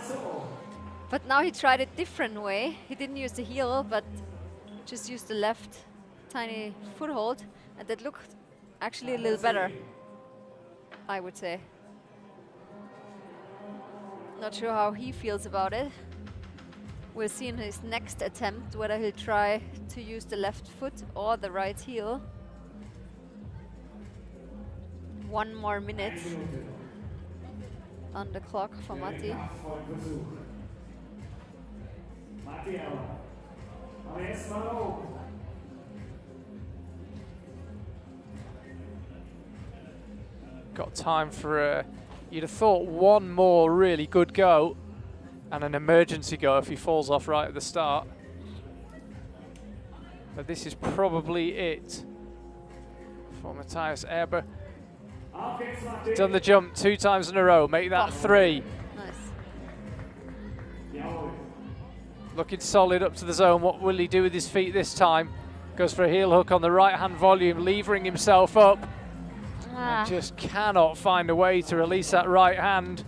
But now he tried a different way. He didn't use the heel, but just used the left tiny foothold, and that looked actually a little better, I would say. Not sure how he feels about it. We'll see in his next attempt whether he'll try to use the left foot or the right heel. 1 more minute on the clock for Matti. Got time for, you'd have thought, 1 more really good go and an emergency go if he falls off right at the start. But this is probably it for Matthias Erber. Done the jump 2 times in a row, make that 3. Nice. Looking solid up to the zone. What will he do with his feet this time? Goes for a heel hook on the right hand volume, levering himself up. And just cannot find a way to release that right hand.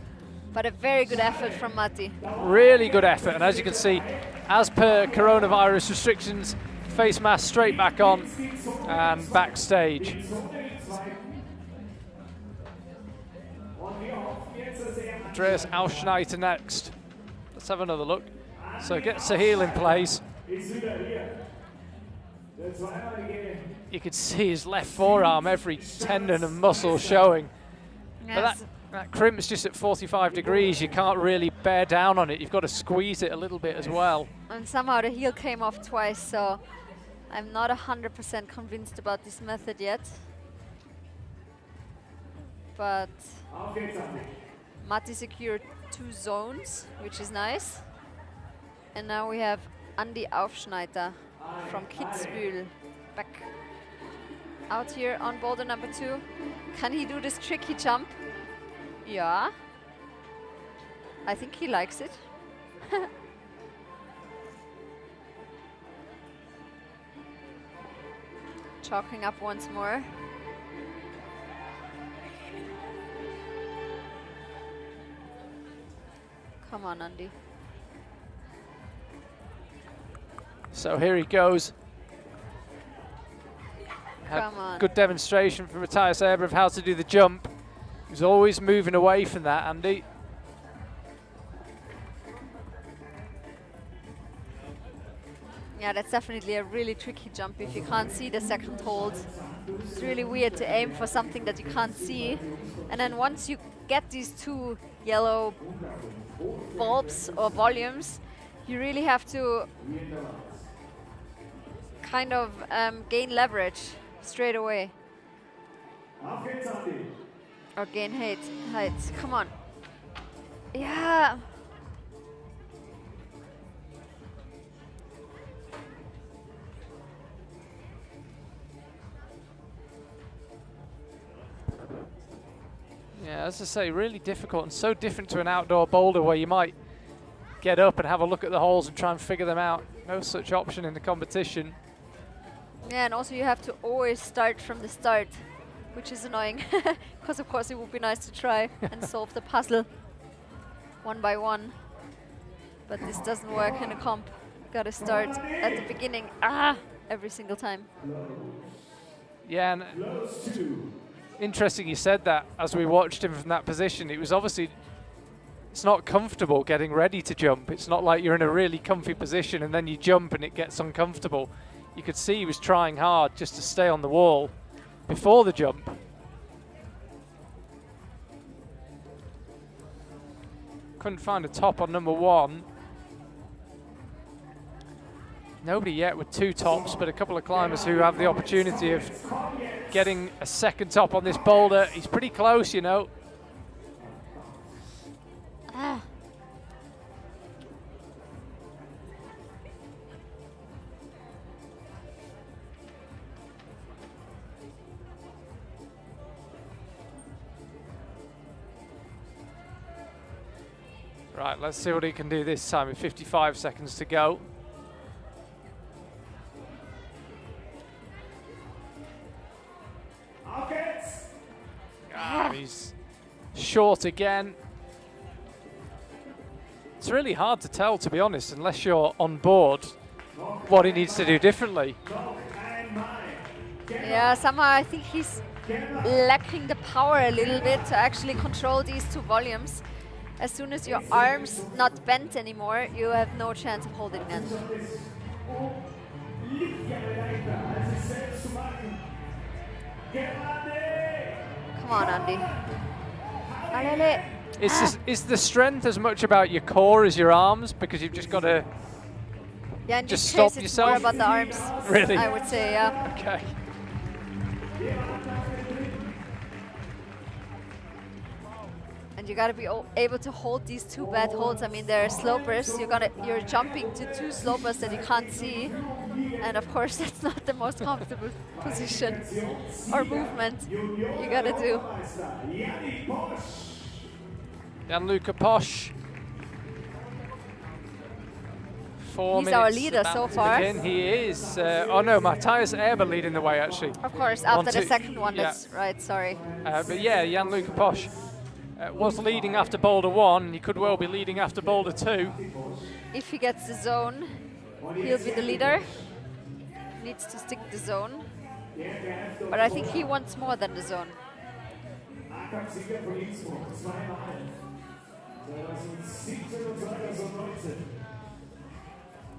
But a very good effort from Matti. Really good effort, and as you can see, as per coronavirus restrictions, face mask straight back on and backstage. Andreas Auschneiter next. Let's have another look. So get Sahil in place. You could see his left forearm, every tendon and muscle showing. Yes. But that crimp's just at 45 degrees. You can't really bear down on it. You've got to squeeze it a little bit as well. And somehow the heel came off twice, so I'm not 100% convinced about this method yet. But Matti secured 2 zones, which is nice. And now we have Andi Aufschneider from Kitzbühel back out here on boulder number 2. Can he do this tricky jump? Yeah. I think he likes it. Chalking up once more. Come on, Andy. So here he goes. Come on. Good demonstration from Matthias Eber of how to do the jump. He's always moving away from that, Andy. Yeah, that's definitely a really tricky jump if you can't see the second hold. It's really weird to aim for something that you can't see. And then once you get these 2 yellow bulbs or volumes, you really have to kind of gain leverage straight away. Or gain height. Come on. Yeah. Yeah, as I say, really difficult and so different to an outdoor boulder where you might get up and have a look at the holes and try and figure them out. No such option in the competition. Yeah, and also you have to always start from the start, which is annoying, because of course it would be nice to try and solve the puzzle one by one. But this doesn't work in a comp. You gotta start at the beginning, every single time. Yeah, and interesting you said that as we watched him from that position. It was obviously, it's not comfortable getting ready to jump. It's not like you're in a really comfy position and then you jump and it gets uncomfortable. You could see he was trying hard just to stay on the wall before the jump. Couldn't find a top on number 1. Nobody yet with 2 tops, but a couple of climbers who have the opportunity of getting a second top on this boulder. He's pretty close, you know. Right, let's see what he can do this time with 55 seconds to go. He's short again. It's really hard to tell, to be honest, unless you're on board, what he needs to do differently. Yeah, somehow I think he's lacking the power a little bit to actually control these 2 volumes. As soon as your arm's not bent anymore, you have no chance of holding them. Come on, Andy. Alele. Is the strength as much about your core as your arms? Because you've just got to yeah, in just this stop case, it's yourself? more about the arms. Really? I would say, yeah. Okay. And you gotta be able to hold these 2 bad holds. I mean, they're slopers. You're jumping to 2 slopers that you can't see, and of course that's not the most comfortable position or movement you gotta do. Jan-Luca Posch. 4 He's minutes our leader about so to far. begin. He is. Oh no, Matthias Eber leading the way actually. Of course, after the 1-2. second one, Yeah. that's right, sorry. But yeah, Jan-Luca Posch was leading after boulder 1, and he could well be leading after boulder 2. If he gets the zone, he'll be the leader. Needs to stick the zone. But I think he wants more than the zone. Sieger von Innsbruck, zweimal. 2017 und 2019.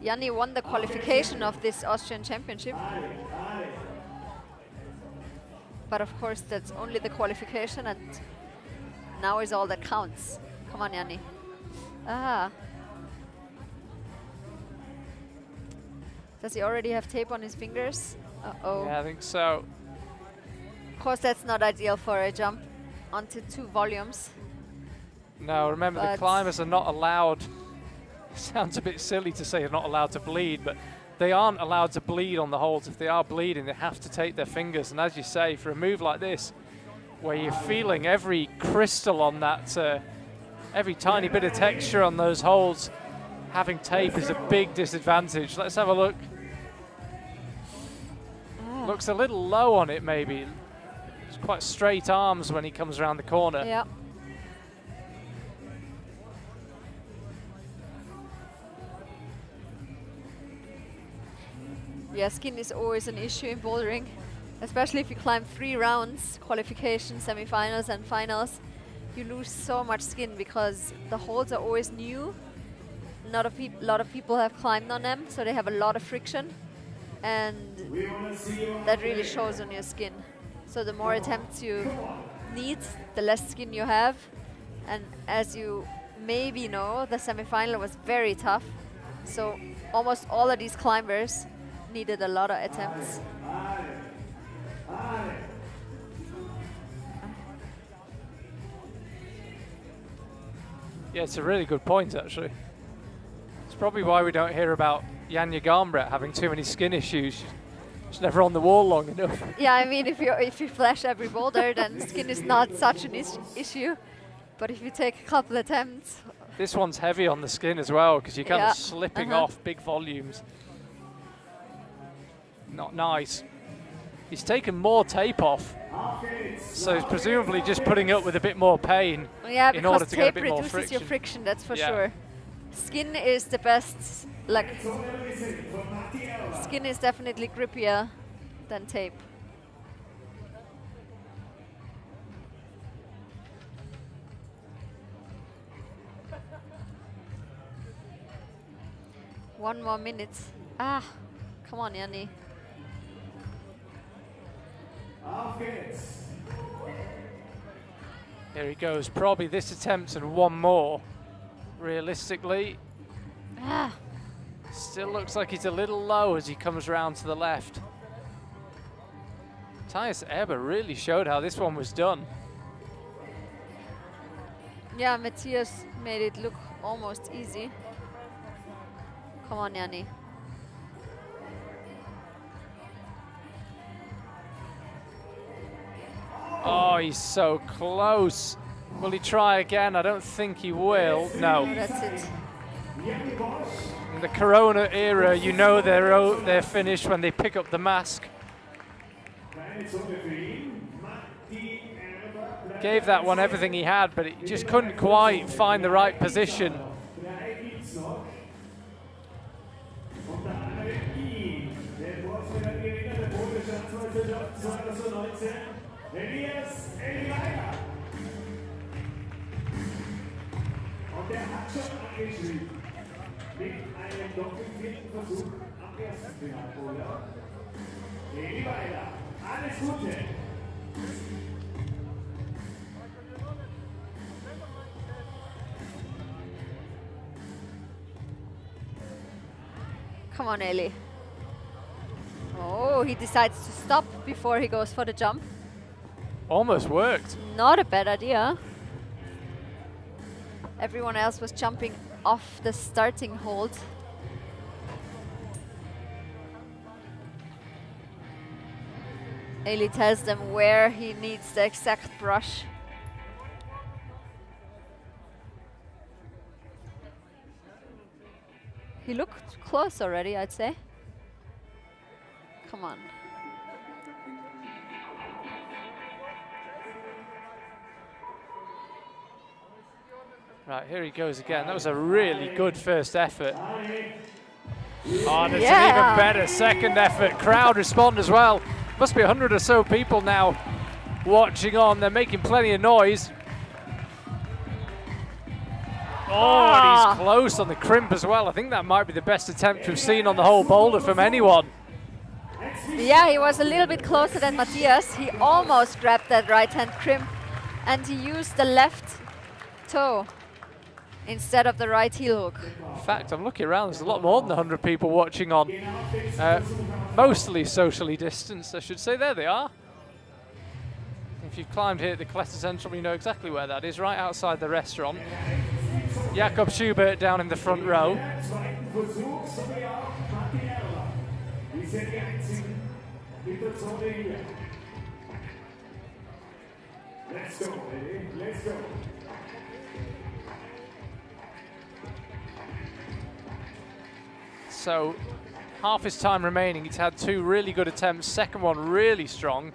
Yanni won the qualification of this Austrian Championship. But of course, that's only the qualification, and now is all that counts. Come on, Yanni. Ah. Does he already have tape on his fingers? Uh-oh. Yeah, I think so. Of course, that's not ideal for a jump onto 2 volumes. No, remember the climbers are not allowed. Sounds a bit silly to say they're not allowed to bleed, but they aren't allowed to bleed on the holds. If they are bleeding, they have to take their fingers. And as you say, for a move like this, where you're feeling every crystal on that, every tiny bit of texture on those holds, having tape is a big disadvantage. Let's have a look. Looks a little low on it, maybe. It's quite straight arms when he comes around the corner. Yeah. Yeah, skin is always an issue in bouldering, especially if you climb 3 rounds, qualification, semi-finals and finals. You lose so much skin because the holds are always new. Not a lot of people have climbed on them, so they have a lot of friction, and that really shows on your skin. So the more attempts you need, the less skin you have. And as you maybe know, the semi-final was very tough, so almost all of these climbers needed a lot of attempts. Yeah, it's a really good point, actually. It's probably why we don't hear about Janja Garnbret having too many skin issues. She's never on the wall long enough. Yeah, I mean, if you flash every boulder, then skin is not such an issue. But if you take a couple attempts... This one's heavy on the skin as well, because you're kind of slipping off big volumes. Not nice. He's taken more tape off, so he's presumably just putting up with a bit more pain in order to get a bit more friction. Tape reduces your friction, that's for sure. Skin is the best, like, skin is definitely grippier than tape. One more minute. Ah, come on, Yanni. Here he goes, probably this attempt and one more. Realistically, still looks like he's a little low as he comes around to the left. Thijs Eber really showed how this one was done. Yeah, Matthias made it look almost easy. Come on, Yanni. Oh, he's so close. Will he try again? I don't think he will. No. Oh, that's it. In the Corona era, you know they're finished when they pick up the mask. Gave that one everything he had, but he just couldn't quite find the right position. Der hat schon angeschrieben. Mit einem doppelten Versuch am ersten Finalboulder. Eli Weiler, alles Gute. Come on, Eli. Oh, he decides to stop before he goes for the jump. Almost worked. Not a bad idea. Everyone else was jumping off the starting hold. Eli tells them where he needs the exact brush. He looked close already, I'd say. Come on. Right, here he goes again. That was a really good first effort. Oh, there's an even better second effort. Crowd respond as well. Must be 100 or so people now watching on. They're making plenty of noise. Oh, and he's close on the crimp as well. I think that might be the best attempt we've seen on the whole boulder from anyone. Yeah, he was a little bit closer than Matthias. He almost grabbed that right-hand crimp, and he used the left toe instead of the right heel hook. In fact, I'm looking around, there's a lot more than 100 people watching on. Mostly socially distanced, I should say. There they are. If you've climbed here at the Kletterzentrum, you know exactly where that is, right outside the restaurant. Jakob Schubert down in the front row. Let's go, baby. Let's go. So, half his time remaining. He's had 2 really good attempts. Second one really strong.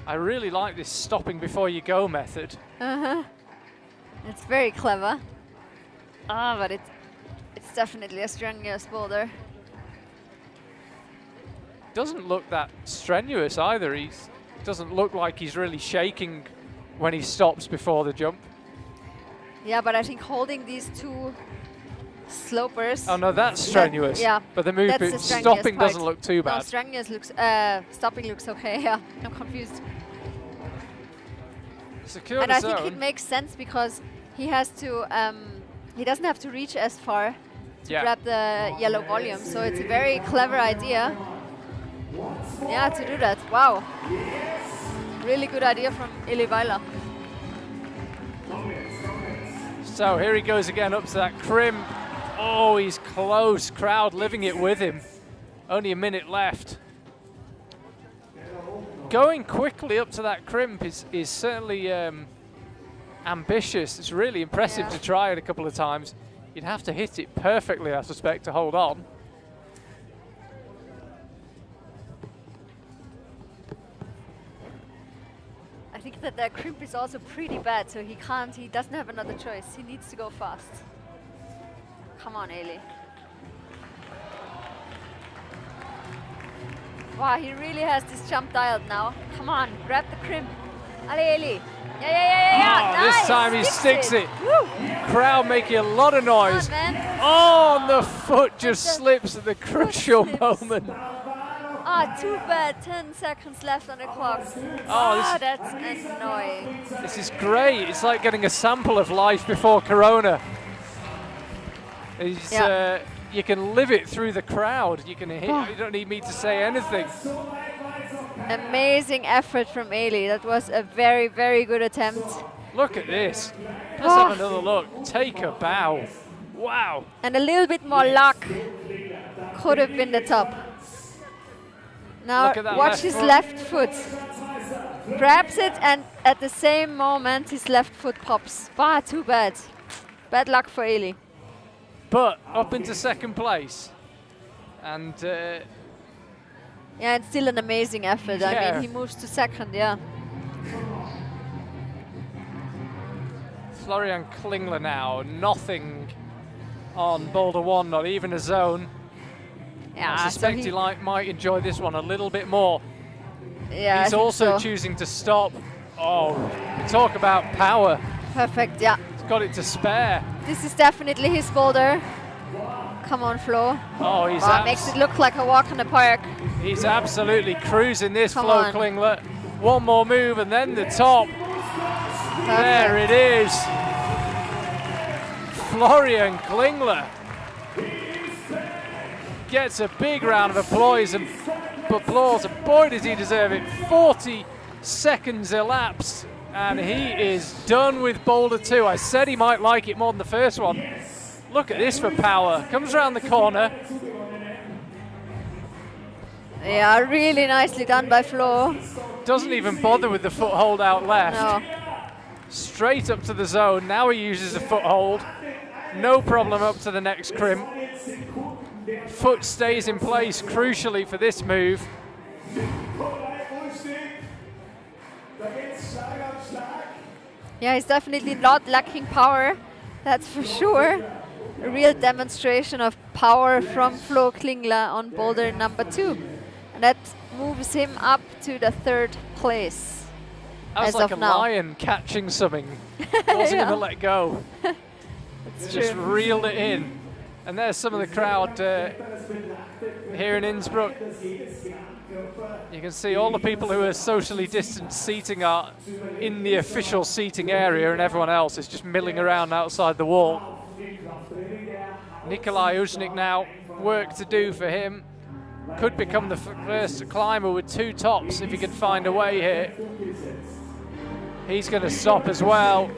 I really like this stopping before you go method. It's very clever. But it's definitely a strenuous boulder. Doesn't look that strenuous either. He doesn't look like he's really shaking when he stops before the jump. Yeah, but I think holding these 2 slopers. Oh no, that's strenuous. Yeah, but the move, the stopping part. doesn't look too bad. No, strenuous looks. Stopping looks okay. Yeah, I'm confused. Secure And the I zone. think it makes sense because he has to. He doesn't have to reach as far to grab the yellow volume. So it's a very clever idea. Yeah, to do that. Wow. Really good idea from Eli Weiler. So here he goes again up to that crimp. Oh, he's close. Crowd living it with him. Only a minute left. Going quickly up to that crimp is certainly ambitious. It's really impressive to try it a couple of times. You'd have to hit it perfectly, I suspect, to hold on. I think that the crimp is also pretty bad, so he doesn't have another choice. He needs to go fast. Come on, Eli. Wow, he really has this jump dialed now. Come on, grab the crimp. Allez, Eli. Yeah. Oh, Nice. this time he sticks it. Woo. Crowd making a lot of noise. Come on, man. Oh, and the foot just slips at the crucial moment. Too bad. 10 seconds left on the clock. That's annoying. This is great. It's like getting a sample of life before Corona. You can live it through the crowd. You can hit. You don't need me to say anything. Amazing effort from Eli. That was a very, very good attempt. Look at this. Let's have another look. Take a bow. Wow. And a little bit more luck could have been the top. Now watch his left foot. Grabs it, and at the same moment his left foot pops. Too bad. Bad luck for Eli. But up into second place. And yeah, it's still an amazing effort. I mean, he moves to second, Florian Klingler now, nothing on Boulder 1, not even a zone. Yeah, I suspect he might enjoy this one a little bit more. Yeah, he's also choosing to stop. Oh, talk about power. Perfect, yeah. He's got it to spare. This is definitely his boulder. Come on, Flo. Oh, he's makes it look like a walk in the park. He's absolutely cruising this, Flo Klingler. One more move and then the top. Perfect. There it is. Florian Klingler gets a big round of applause, and boy does he deserve it. 40 seconds elapsed and he is done with Boulder 2. I said he might like it more than the first one. Look at this for power. Comes around the corner. Yeah, really nicely done by Flo. Doesn't even bother with the foothold out left. No. Straight up to the zone. Now he uses a foothold. No problem up to the next crimp. Foot stays in place crucially for this move. Yeah, he's definitely not lacking power, that's for sure. A real demonstration of power from Flo Klingler on boulder number 2. And that moves him up to the 3rd place. That was as like of a now. lion catching something. Wasn't Yeah. going to let go. It's Just true. reeled it in. And there's some of the crowd here in Innsbruck. You can see all the people who are socially distanced seating are in the official seating area, and everyone else is just milling around outside the wall. Nikolai Uznik now, work to do for him. Could become the first climber with 2 tops if he can find a way here. He's going to stop as well.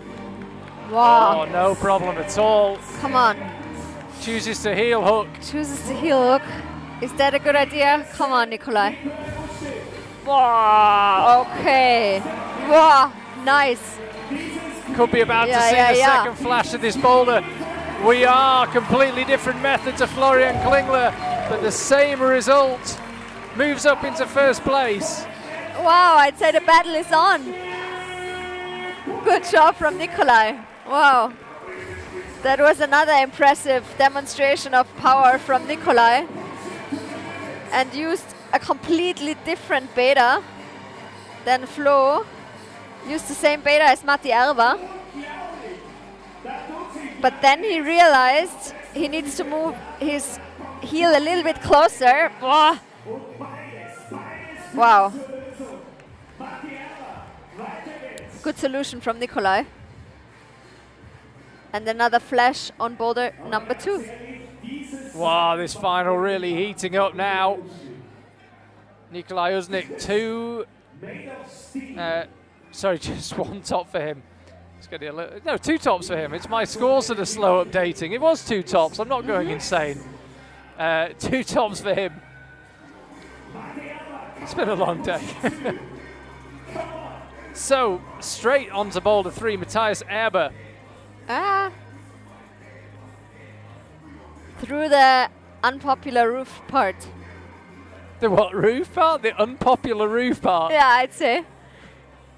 Wow. Oh, no problem at all. Come on. Chooses to heel hook. Chooses to heel hook. Is that a good idea? Come on, Nikolai. Wow. Okay. Wow. Nice. Could be about to see the second flash of this boulder. We are completely different methods of Florian Klingler, but the same result. Moves up into 1st place. Wow, I'd say the battle is on. Good job from Nikolai. Wow. That was another impressive demonstration of power from Nikolai. And used a completely different beta than Flo. Used the same beta as Matti Erva. But then he realized he needs to move his heel a little bit closer. Wow. Wow. Good solution from Nikolai. And another flash on boulder number 2. Wow, this final really heating up now. Nikolai Uznik, 2. Sorry, just 1 top for him. It's going to be no, 2 tops for him. It's my scores that are slow updating. It was 2 tops. I'm not going insane. 2 tops for him. It's been a long day. So, straight on to boulder 3, Matthias Erber. Through the unpopular roof part. The what roof part? The unpopular roof part? Yeah, I'd say.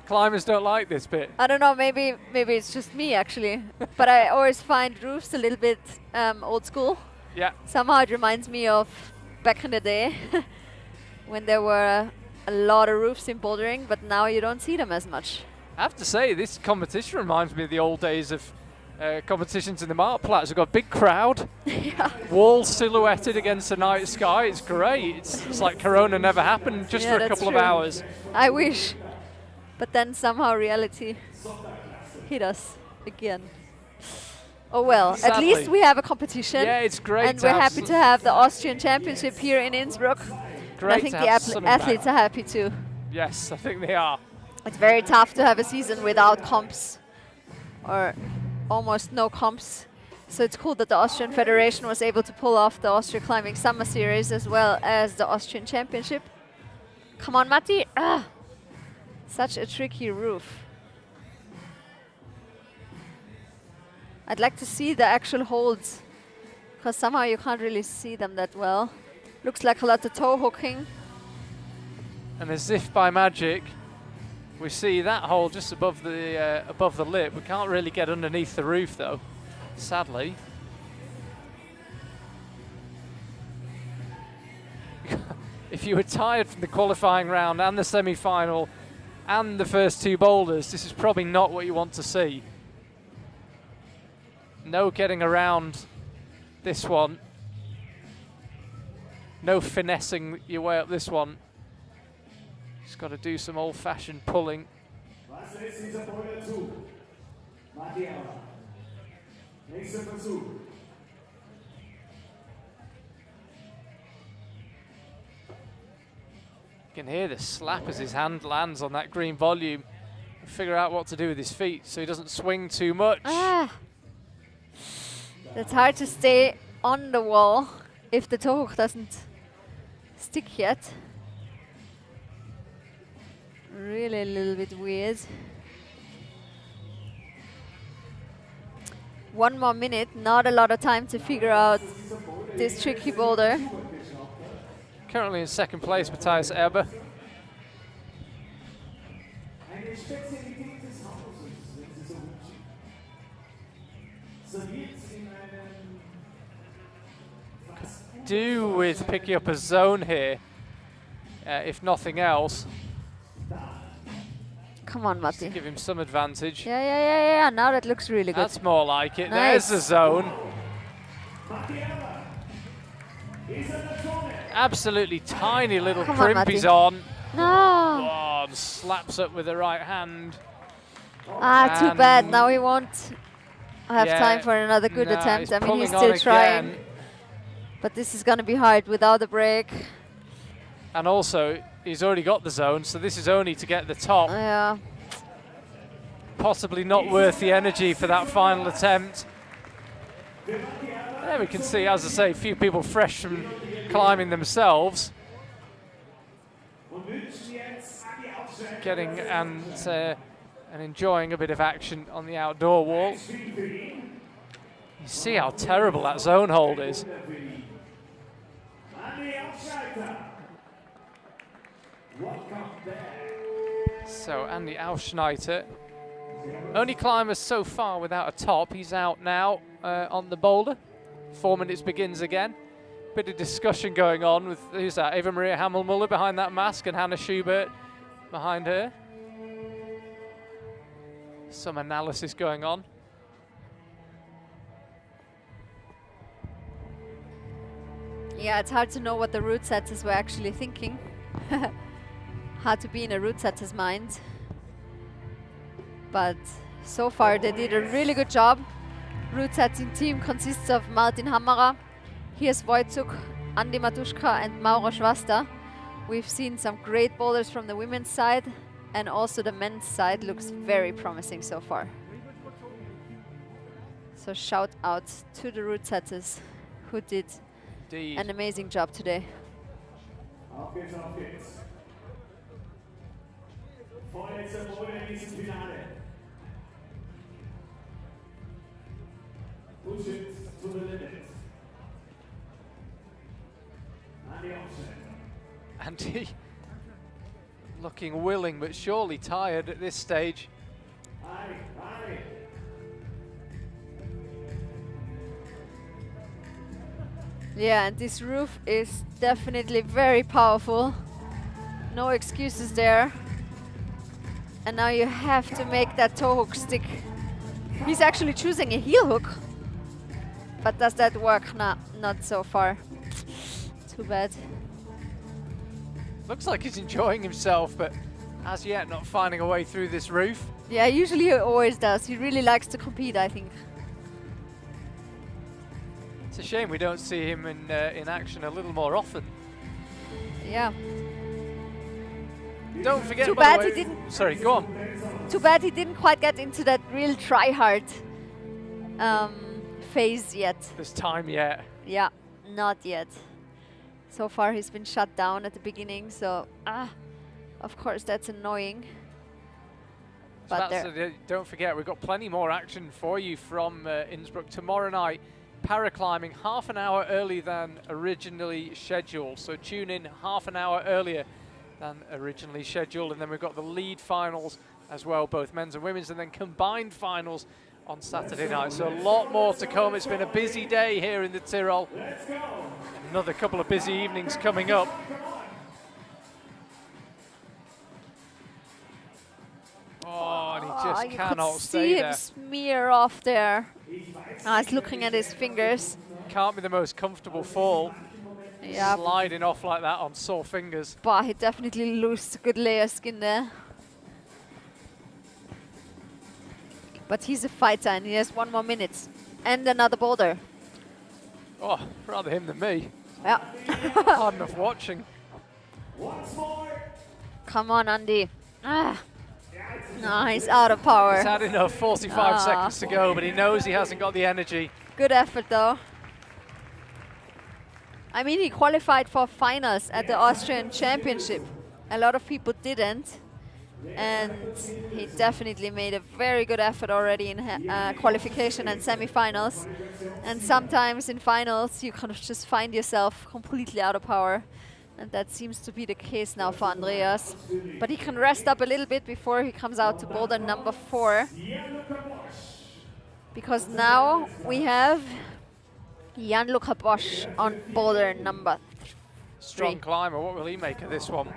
Climbers don't like this bit. I don't know, maybe it's just me actually. But I always find roofs a little bit old school. Yeah. Somehow it reminds me of back in the day when there were a lot of roofs in bouldering, but now you don't see them as much. I have to say, this competition reminds me of the old days of competitions in the Marktplatz. We've got a big crowd, wall silhouetted against the night sky. It's great. It's like Corona never happened, just for a couple of hours. I wish. But then somehow reality hit us again. Oh well, Sadly. at least we have a competition. Yeah, it's great. And we're happy to have the Austrian Championship here in Innsbruck. Great. And I think the athletes are happy too. Yes, I think they are. It's very tough to have a season without comps, or almost no comps. So it's cool that the Austrian Federation was able to pull off the Austria Climbing Summer Series as well as the Austrian Championship. Come on, Matti. Ah, such a tricky roof. I'd like to see the actual holds, because somehow you can't really see them that well. Looks like a lot of toe hooking. And as if by magic, we see that hole just above the lip. We can't really get underneath the roof though, sadly. If you were tired from the qualifying round and the semi-final and the first 2 boulders, this is probably not what you want to see. No getting around this one. No finessing your way up this one. Just got to do some old-fashioned pulling. You can hear the slap as his hand lands on that green volume. Figure out what to do with his feet so he doesn't swing too much. Ah, it's hard to stay on the wall if the toe hook doesn't stick yet. Really a little bit weird. 1 more minute, not a lot of time to figure out this tricky boulder. Currently in second place, Matthias Erber. Do with picking up a zone here. if nothing else. Come on, Matti. Give him some advantage. Yeah. Now that looks really good. That's more like it. Nice. There's the zone. Absolutely tiny little Come on, crimp Matti. he's on. No. Oh, and slaps up with the right hand. Too And bad. Now he won't have yeah, time for another good nah, attempt. I mean, he's pulling on still trying. again. But this is going to be hard without a break. And also, he's already got the zone, so this is only to get the top. Yeah. Possibly not worth the energy for that final attempt. There we can see, as I say, a few people fresh from climbing themselves. Getting and enjoying a bit of action on the outdoor wall. You see how terrible that zone hold is. So Andy Aufschneider, only climber so far without a top. He's out now on the boulder. 4 minutes begins again. Bit of discussion going on with, who's that? Eva Maria Hammelmuller behind that mask and Hannah Schubert behind her. Some analysis going on. Yeah, it's hard to know what the route setters were actually thinking. Hard to be in a route setter's mind. But so far they did a really good job. Route setting team consists of Martin Hammerer, Hirs Wojcik, Andi Matuszka and Mauro Schwasta. We've seen some great boulders from the women's side, and also the men's side looks very promising so far. So shout out to the route setters who did an amazing job today. Auf geht's, auf geht's. Vorletzter Boulder in diesem Finale. Push it to the limit. Andy Aufschneider. Andy looking willing but surely tired at this stage. Aye. Yeah, and this roof is definitely very powerful. No excuses there. And now you have to make that toe hook stick. He's actually choosing a heel hook. But does that work? Nah, not so far. Too bad. Looks like he's enjoying himself, but as yet not finding a way through this roof. Yeah, usually he always does. He really likes to compete, I think. It's a shame we don't see him in action a little more often. Yeah. Don't forget, Too by the bad way, he didn't. Sorry, go on. Too bad he didn't quite get into that real try-hard phase yet. There's time yet. Yeah, not yet. So far he's been shut down at the beginning, so of course that's annoying. So But don't forget, we've got plenty more action for you from Innsbruck tomorrow night. Paraclimbing half an hour earlier than originally scheduled, so tune in half an hour earlier than originally scheduled. And then we've got the lead finals as well, both men's and women's, and then combined finals on Saturday night. So a lot more to come. It's been a busy day here in the Tirol. Another couple of busy evenings coming up. Oh, and he just cannot stay there. You could see him smear off there. He's looking at his fingers. Can't be the most comfortable fall. Yeah. Sliding off like that on sore fingers. But he definitely lost a good layer of skin there. But he's a fighter and he has 1 more minute. And another boulder. Oh, rather him than me. Yeah. Hard enough watching. Come on, Andy. No, he's out of power. He's had enough, 45 seconds to go, but he knows he hasn't got the energy. Good effort, though. I mean, he qualified for finals at the Austrian Championship. A lot of people didn't. And he definitely made a very good effort already in qualification and semi-finals. And sometimes in finals, you can just find yourself completely out of power. And that seems to be the case now for Andreas. But he can rest up a little bit before he comes out to boulder number 4. Because now we have Jan-Luca Bosch on boulder number Strong climber. What will he make of this one?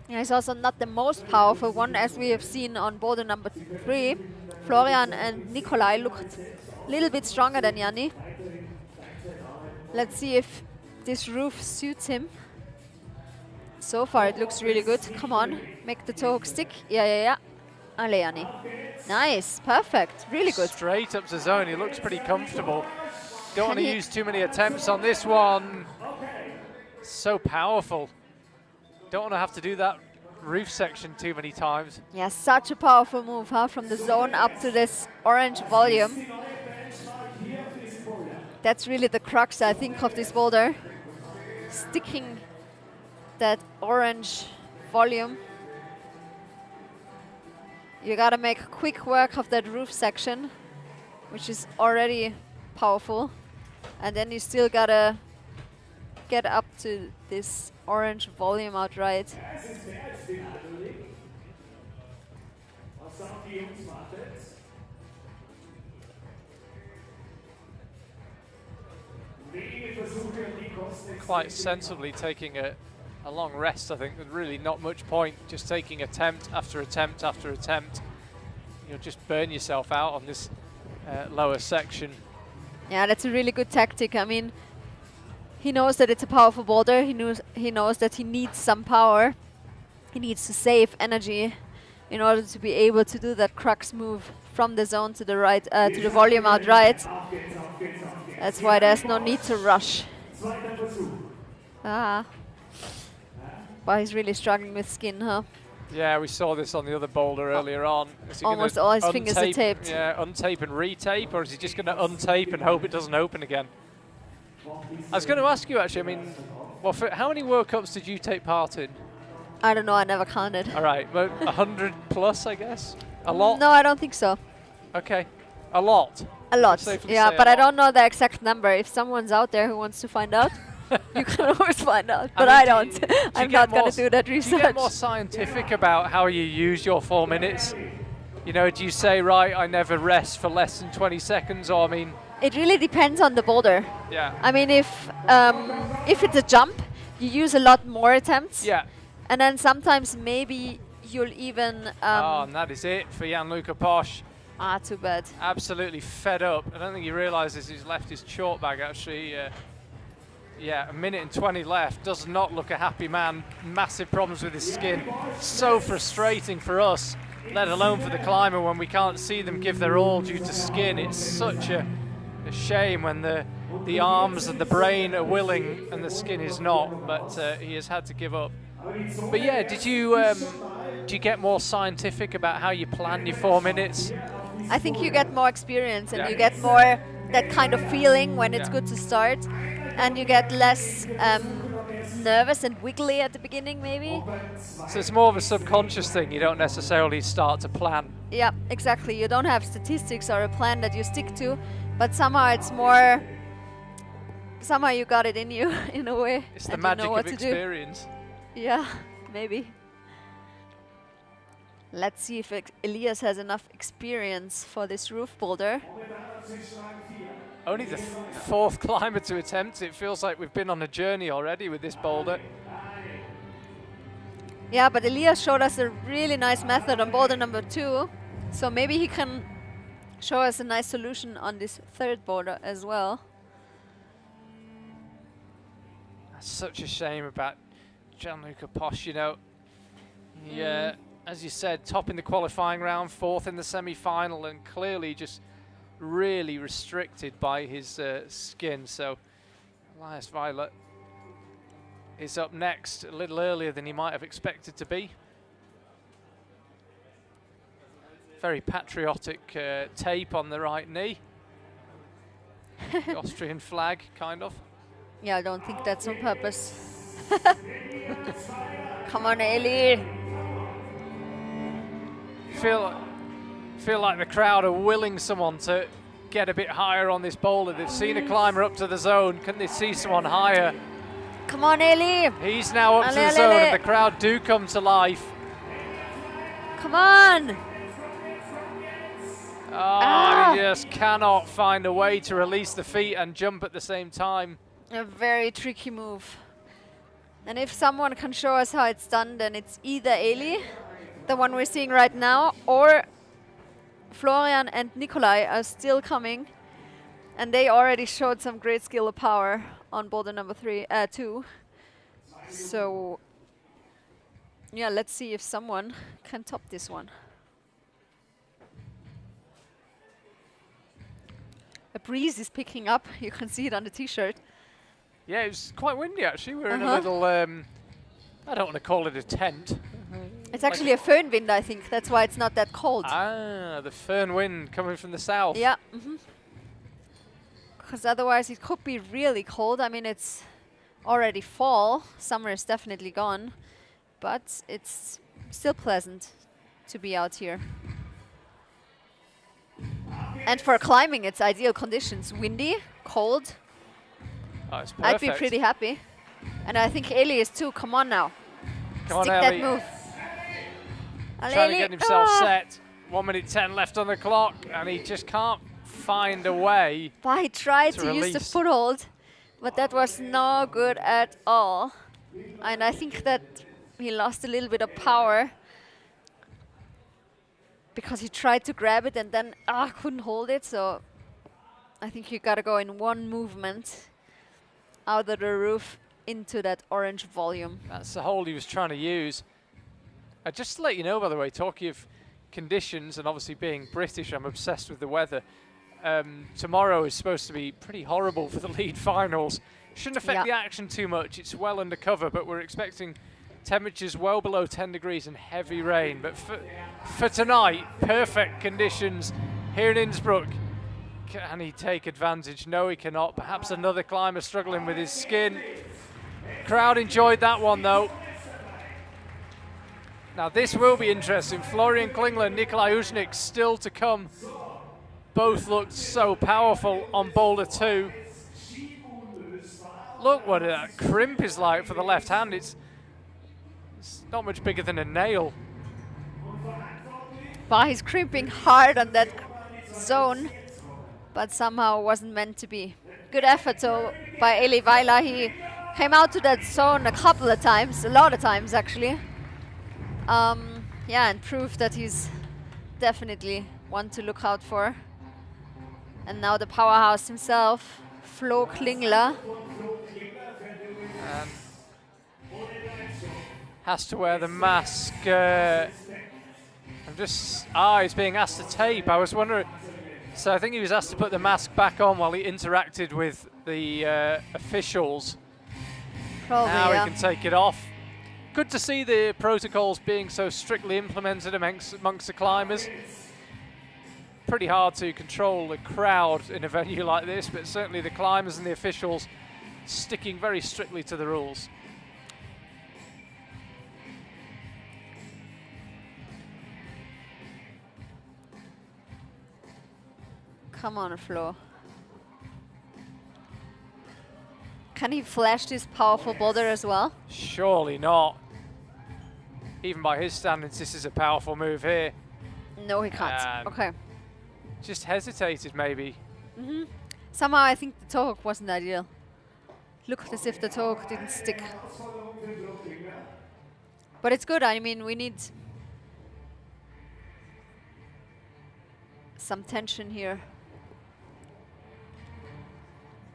Yeah, he's also not the most powerful one, as we have seen on boulder number 3. Florian and Nikolai looked a little bit stronger than Yanni. Let's see if this roof suits him. So far it looks really good. Come on, make the toe hook stick. Yeah. Ale, Yanni. Nice, perfect, really good. Straight up to zone, he looks pretty comfortable. Don't want to use too many attempts on this one. So powerful. Don't want to have to do that roof section too many times. Yeah, such a powerful move, huh? From the zone up to this orange volume. That's really the crux, I think, of this boulder. Sticking that orange volume. You gotta make quick work of that roof section, which is already powerful. And then you still gotta get up to this orange volume outright. Quite sensibly taking a long rest, I think. There's really not much point just taking attempt after attempt after attempt. You'll just burn yourself out on this lower section. Yeah, that's a really good tactic. I mean, he knows that it's a powerful boulder. He knows that he needs some power. He needs to save energy in order to be able to do that crux move from the zone to the right, to the volume outright. That's why there's no need to rush. But he's really struggling with skin, huh? Yeah, we saw this on the other boulder earlier on. Almost all his fingers are taped. Yeah, untape and retape, or is he just going to untape and hope it doesn't open again? I was going to ask you, actually, I mean, well, how many World Cups did you take part in? I don't know, I never counted. All right, but 100 plus, I guess? A lot? No, I don't think so. Okay, a lot? A lot, yeah, but I don't know the exact number. If someone's out there who wants to find out, you can always find out, but I don't. I'm not going to do that research. Do you get more scientific about how you use your 4 minutes? You know, do you say, right, I never rest for less than 20 seconds, or I mean... It really depends on the boulder. Yeah. I mean, if it's a jump, you use a lot more attempts. Yeah. And then sometimes maybe you'll even... and that is it for Jan-Luca Posch. Ah, too bad. Absolutely fed up. I don't think he realises he's left his chalk bag, actually. Yeah, 1 minute and 20 left. Does not look a happy man. Massive problems with his skin. So frustrating for us, let alone for the climber, when we can't see them give their all due to skin. It's such a shame when the arms and the brain are willing and the skin is not, but he has had to give up. But yeah, did you get more scientific about how you plan your 4 minutes? I think you get more experience and you get more that kind of feeling when it's good to start, and you get less nervous and wiggly at the beginning, maybe. So it's more of a subconscious thing. You don't necessarily start to plan. Yeah, exactly. You don't have statistics or a plan that you stick to, but somehow it's more. Somehow you got it in you, in a way. It's the magic of experience. Yeah, maybe. Let's see if Elias has enough experience for this roof boulder. Only the fourth climber to attempt. It feels like we've been on a journey already with this boulder. Yeah, but Elias showed us a really nice method on boulder number 2. So maybe he can show us a nice solution on this third boulder as well. That's such a shame about Jan-Luca Posch, you know. Yeah, as you said, top in the qualifying round, 4th in the semi-final, and clearly just really restricted by his skin. So Elias Violet is up next, a little earlier than he might have expected to be. Very patriotic tape on the right knee. The Austrian flag, kind of. Yeah, I don't think that's on purpose. Come on, Eli. Feel like the crowd are willing someone to get a bit higher on this boulder. They've seen a climber up to the zone. Can they see someone higher? Come on, Eli. He's now up to the zone, and the crowd do come to life. Come on. and he just cannot find a way to release the feet and jump at the same time. A very tricky move. And if someone can show us how it's done, then it's either Eli, the one we're seeing right now, or Florian and Nikolai are still coming. And they already showed some great skill of power on boulder number 2. So, yeah, let's see if someone can top this one. A breeze is picking up. You can see it on the t-shirt. Yeah, it was quite windy actually. We're in a little, I don't want to call it a tent. It's actually a föhn wind, I think. That's why it's not that cold. Ah, the föhn wind coming from the south. Yeah. Because otherwise it could be really cold. I mean, it's already fall. Summer is definitely gone. But it's still pleasant to be out here. And for climbing, it's ideal conditions. Windy, cold. Oh, it's I'd perfect. be pretty happy. And I think Eli is too. Come on now. Come on, Stick that Eli. move. Trying to get himself set. 1 minute 10 left on the clock, and he just can't find a way. But he tried to use the release. foothold, but that was no good at all. And I think that he lost a little bit of power because he tried to grab it and then couldn't hold it. So I think you gotta go in one movement out of the roof into that orange volume. That's the hold he was trying to use. Just to let you know, by the way, talking of conditions and obviously being British, I'm obsessed with the weather. Tomorrow is supposed to be pretty horrible for the lead finals. Shouldn't affect the action too much. It's well undercover, but we're expecting temperatures well below 10 degrees and heavy rain. But for tonight, perfect conditions here in Innsbruck. Can he take advantage? No, he cannot. Perhaps another climber struggling with his skin. Crowd enjoyed that one, though. Now this will be interesting. Florian Klingler and Nikolai Uznik still to come. Both looked so powerful on boulder 2. Look what that crimp is like for the left hand. It's not much bigger than a nail. But he's crimping hard on that zone, but somehow wasn't meant to be. Good effort though by Eli Weiler. He came out to that zone a couple of times, a lot of times actually. Yeah, and proved that he's definitely one to look out for. And now the powerhouse himself, Flo Klingler. Has to wear the mask. He's being asked to tape. I was wondering. So I think he was asked to put the mask back on while he interacted with the officials. Probably, now he can take it off. Good to see the protocols being so strictly implemented amongst the climbers. Pretty hard to control the crowd in a venue like this, but certainly the climbers and the officials sticking very strictly to the rules. Come on, Flo. Can he flash this powerful boulder as well? Surely not. Even by his standards, this is a powerful move here. No, he can't. Okay. Just hesitated, maybe. Somehow I think the toe hook wasn't ideal. Looked as if the toe hook didn't stick. But it's good. I mean, we need some tension here.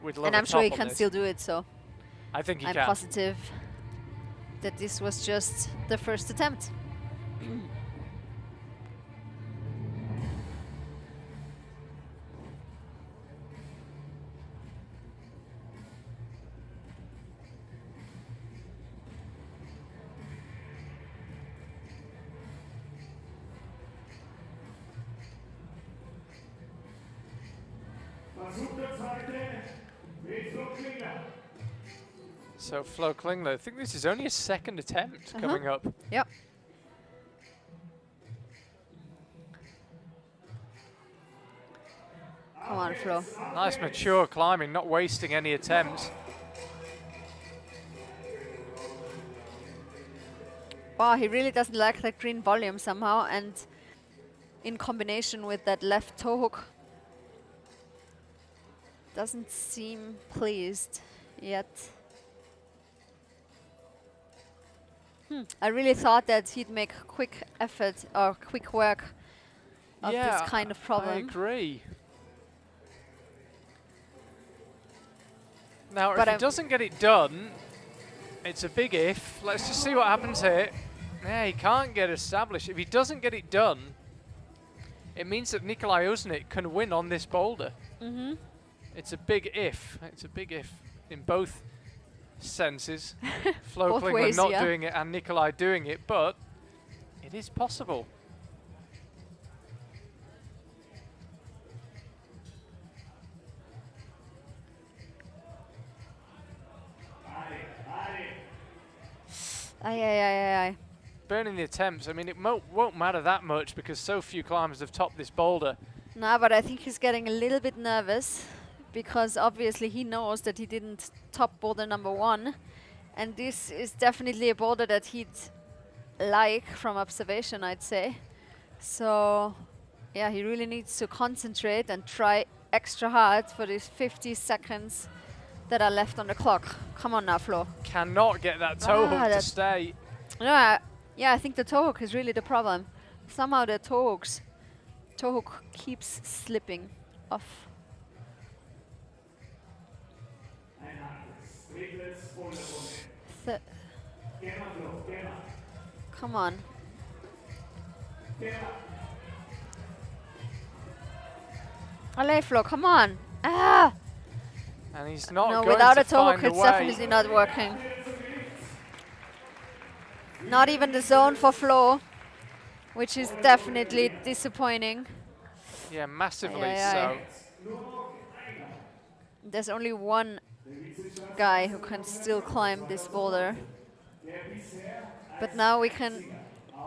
And I'm sure he can still do it, so I think I'm positive that this was just the first attempt. So Flo Klingler, I think this is only a second attempt coming up. Yep. Come on, Flo. Nice mature climbing, not wasting any attempts. Wow, he really doesn't like that green volume somehow, and in combination with that left toe hook. Doesn't seem pleased yet. I really thought that he'd make quick effort or quick work of this kind of problem. I agree. Now, But if he doesn't get it done, it's a big if. Let's just see what happens here. Yeah, he can't get established. If he doesn't get it done, it means that Nikolai Uznik can win on this boulder. It's a big if. It's a big if in both senses. Flo Both Klingler ways, not yeah. doing it and Nikolai doing it, but it is possible. Aye. Burning the attempts, I mean, it won't matter that much because so few climbers have topped this boulder. No, but I think he's getting a little bit nervous because obviously he knows that he didn't top boulder number 1. And this is definitely a boulder that he'd like from observation, I'd say. So, yeah, he really needs to concentrate and try extra hard for these 50 seconds that are left on the clock. Come on now, Flo. Cannot get that toe hook to stay. No, yeah, I think the toe hook is really the problem. Somehow the toe hook keeps slipping off. Come on. Allez, Flo, come on. Ah! And he's not No, going without to a toe hook, find a it's way. definitely not working. Not even the zone for Flo, which is definitely disappointing. Yeah, massively Aye. so. There's only one guy who can still climb this boulder. But now we can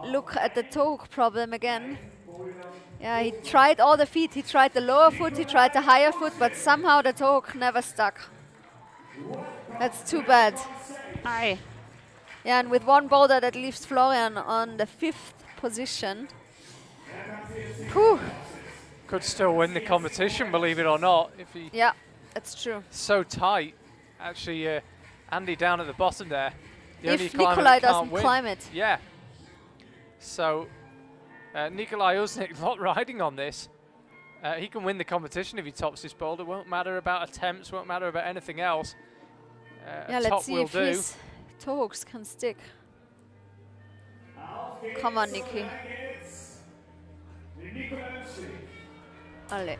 look at the toe hook problem again. Yeah, he tried all the feet. He tried the lower foot, he tried the higher foot, but somehow the toe hook never stuck. That's too bad. Aye. Yeah, and with one boulder that leaves Florian on the 5th position. Whew. Could still win the competition, believe it or not, if he... Yeah, that's true. So tight. Actually, Andy down at the bottom there. The only If climber Nikolai that can't doesn't win. climb it. Yeah. So, Nikolai Uznik not riding on this. He can win the competition if he tops this boulder. Won't matter about attempts, won't matter about anything else. Yeah, top let's see will if do. his toe hooks can stick. Come on, Niki. Allez.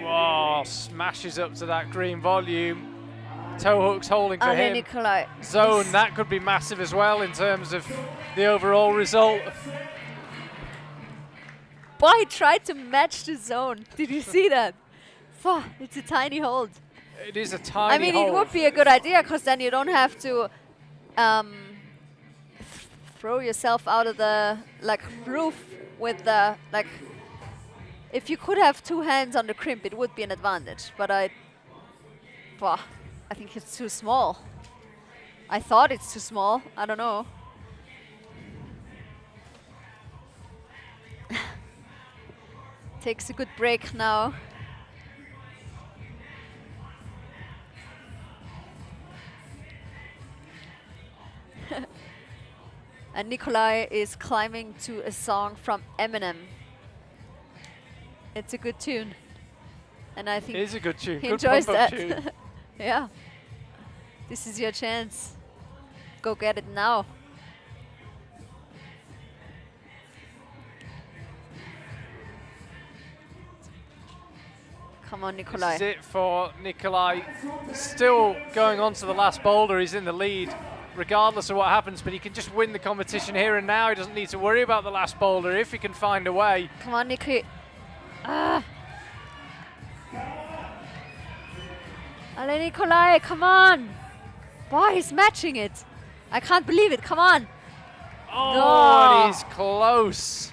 Whoa, smashes up to that green volume. Toe hooks holding for Allez, him. Nikolai. Zone, that could be massive as well in terms of the overall result. Boy, he tried to match the zone. Did you see that? Fuck, it's a tiny hold. It is a tiny I mean, hold. it would be a good idea because then you don't have to throw yourself out of the roof with the If you could have two hands on the crimp, it would be an advantage. But I think it's too small. I thought it's too small. I don't know. Takes a good break now. And Nikolai is climbing to a song from Eminem. It's a good tune. And I think It is a good tune. he Good enjoys pump-up that. tune. Yeah. This is your chance. Go get it now. Come on, Nikolai. This is it for Nikolai. Still going on to the last boulder. He's in the lead, regardless of what happens, but he can just win the competition here and now. He doesn't need to worry about the last boulder if he can find a way. Come on, Niki. Ah. Allez, Nikolai, come on. Boy, he's matching it. I can't believe it. Come on. Oh, No. and he's close.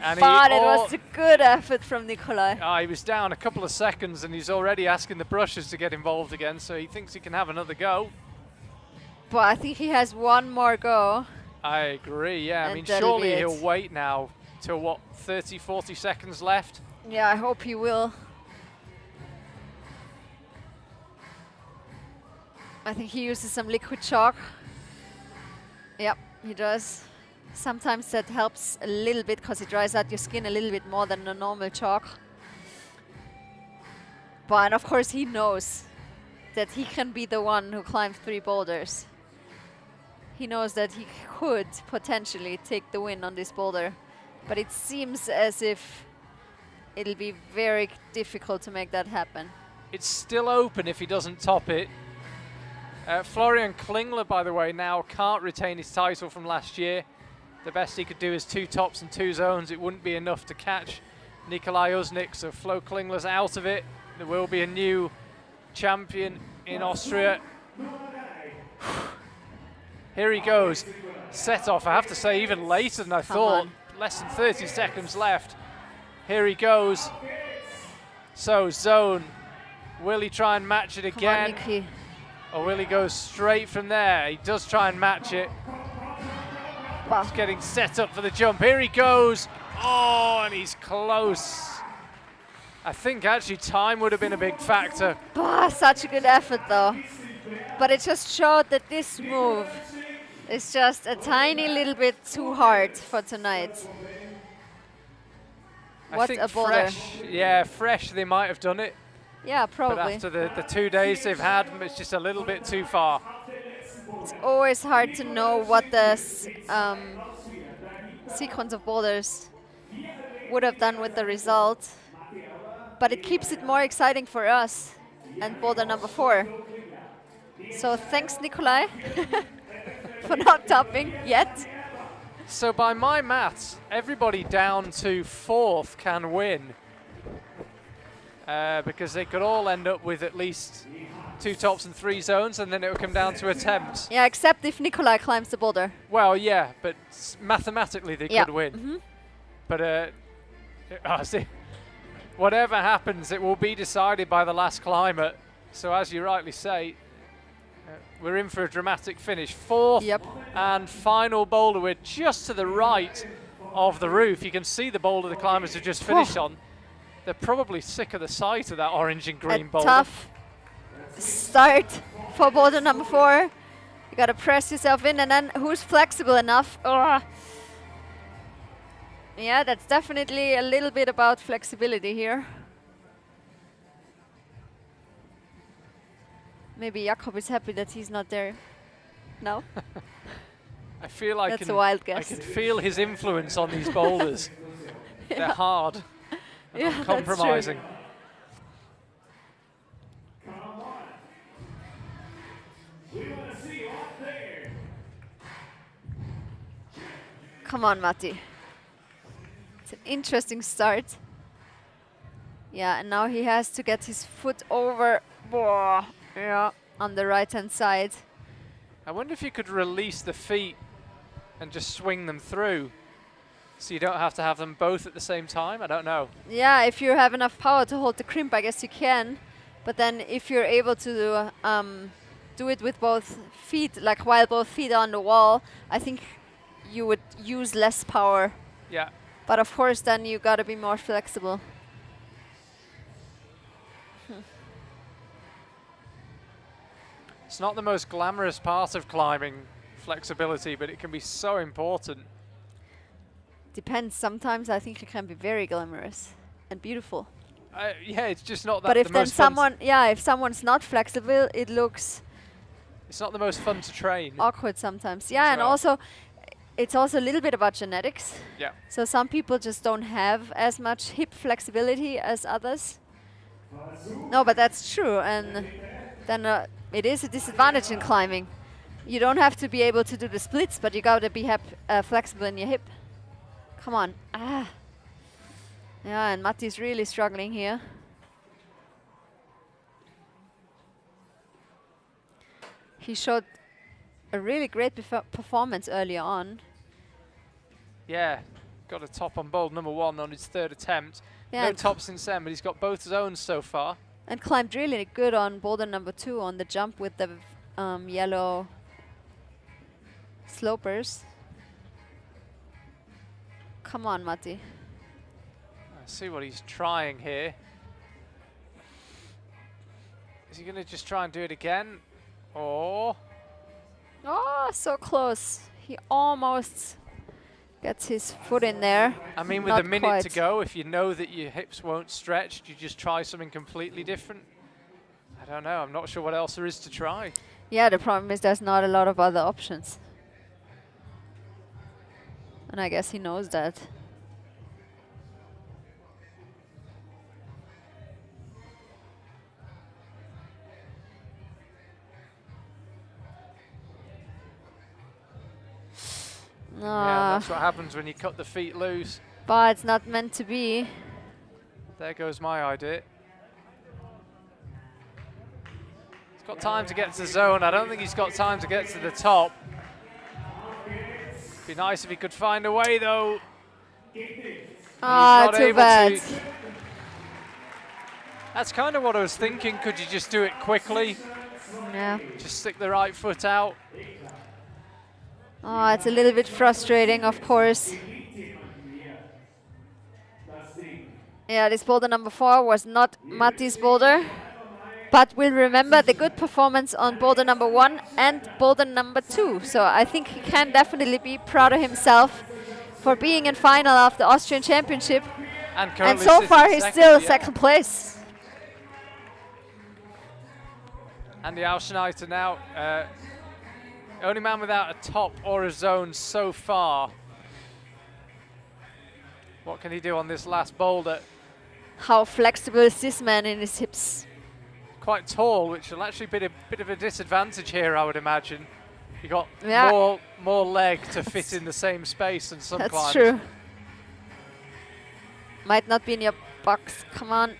And But it was a good effort from Nikolai. he was down a couple of seconds and he's already asking the brushes to get involved again, so he thinks he can have another go. But I think he has one more go. I agree, yeah. I And mean, that'll surely be he'll it. wait now till, what, 30, 40 seconds left? Yeah, I hope he will. I think he uses some liquid chalk. Yep, he does. Sometimes that helps a little bit because it dries out your skin a little bit more than a normal chalk. But of course he knows that he can be the one who climbs 3 boulders. He knows that he could potentially take the win on this boulder. But it seems as if it'll be very difficult to make that happen. It's still open if he doesn't top it. Florian Klingler, by the way, now can't retain his title from last year. The best he could do is 2 tops and 2 zones. It wouldn't be enough to catch Nikolai Uznik, so Flo Klingler's out of it. There will be a new champion in Austria. Here he goes. Set off, I have to say, even later than I thought. Less than 30 seconds left. Here he goes. So, zone. Will he try and match it again? Come on, Nikki. Or will he go straight from there? He does try and match it. He's getting set up for the jump. Here he goes. Oh, and he's close. I think actually time would have been a big factor. Such a good effort though. But it just showed that this move is just a tiny little bit too hard for tonight. What a boulder. Fresh they might have done it. Yeah, probably. But after the 2 days they've had, it's just a little bit too far. It's always hard to know what the sequence of boulders would have done with the result. But it keeps it more exciting for us and boulder number 4. So thanks, Nikolai, for not topping yet. So by my maths, everybody down to 4th can win. Because they could all end up with at least 2 tops and 3 zones, and then it would come down to attempts. Yeah, except if Nikolai climbs the boulder. Well, yeah, but mathematically they could win. Mm-hmm. But see, whatever happens, it will be decided by the last climber. So as you rightly say, we're in for a dramatic finish. 4th and final boulder. We're just to the right of the roof. You can see the boulder the climbers have just finished on. They're probably sick of the sight of that orange and green boulder. Tough start for boulder number 4. You gotta press yourself in, and then who's flexible enough? Yeah, that's definitely a little bit about flexibility here. Maybe Jakob is happy that he's not there. No? I feel like that's a wild guess. I can feel his influence on these boulders. They're hard. Yeah, uncompromising. Come on, Matti. It's an interesting start. Yeah, and now he has to get his foot over on the right-hand side. I wonder if you could release the feet and just swing them through, so you don't have to have them both at the same time. I don't know. Yeah, if you have enough power to hold the crimp, I guess you can. But then if you're able to do it with both feet, like while both feet are on the wall, I think you would use less power. Yeah. But of course, then you gotta be more flexible. It's not the most glamorous part of climbing, flexibility, but it can be so important. Depends. Sometimes I think it can be very glamorous and beautiful. Yeah, it's just not that. But if then if someone's not flexible, it looks. It's not the most fun to train. Awkward sometimes. Yeah, and also, it's also a little bit about genetics. Yeah. So some people just don't have as much hip flexibility as others. No, but that's true, and then it is a disadvantage in climbing. You don't have to be able to do the splits, but you gotta be flexible in your hip. Come on. Yeah, and Matti's really struggling here. He showed a really great performance earlier on. Yeah, got a top on boulder number 1 on his 3rd attempt. Yeah, no top since then, but he's got both zones so far. And climbed really good on boulder number 2 on the jump with the yellow slopers. Come on, Matti. Let's see what he's trying here. Is he going to just try and do it again? Or... Oh, so close. He almost gets his foot in there. I mean, with Not a minute quite. to go, if you know that your hips won't stretch, do you just try something completely different? I don't know. I'm not sure what else there is to try. Yeah, the problem is there's not a lot of other options. And I guess he knows that. Yeah, that's what happens when you cut the feet loose. But it's not meant to be. There goes my idea. He's got time to get to the zone. I don't think he's got time to get to the top. Be nice if he could find a way, though. Ah, too bad. That's kind of what I was thinking. Could you just do it quickly? Yeah. Just stick the right foot out. Oh, it's a little bit frustrating, of course. Yeah, this boulder number 4 was not Matti's boulder. But we'll remember the good performance on boulder number 1 and boulder number 2. So I think he can definitely be proud of himself for being in final of the Austrian Championship. And so far he's still second place. And the Auschneider now, only man without a top or a zone so far. What can he do on this last boulder? How flexible is this man in his hips? Quite tall, which will actually be a bit of a disadvantage here, I would imagine. You got more leg to fit in the same space than some That's climbers. true. Might not be in your box. Come on,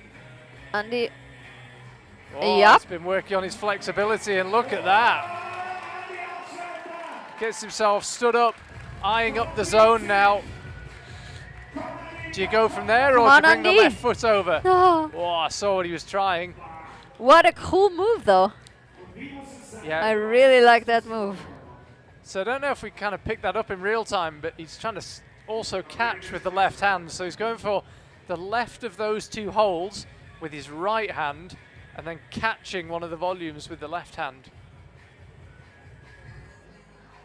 Andy. Oh, Yep. He's been working on his flexibility, and look at that. Gets himself stood up, eyeing up the zone now. Do you go from there, or do you bring the left foot over? No. Oh, I saw what he was trying. What a cool move, though. Yeah. I really like that move. So I don't know if we kind of picked that up in real time, but he's trying to also catch with the left hand. So he's going for the left of those two holes with his right hand, and then catching one of the volumes with the left hand.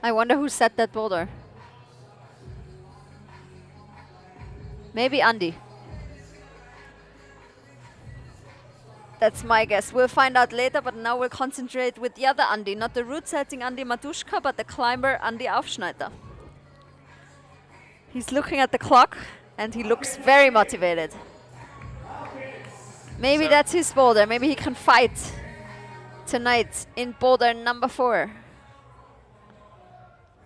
I wonder who set that boulder. Maybe Andy. That's my guess. We'll find out later, but now we'll concentrate with the other Andy, not the route-setting Andy Matuszka, but the climber Andy Aufschneider. He's looking at the clock, and he looks very motivated. Maybe that's his boulder. Maybe he can fight tonight in boulder number 4.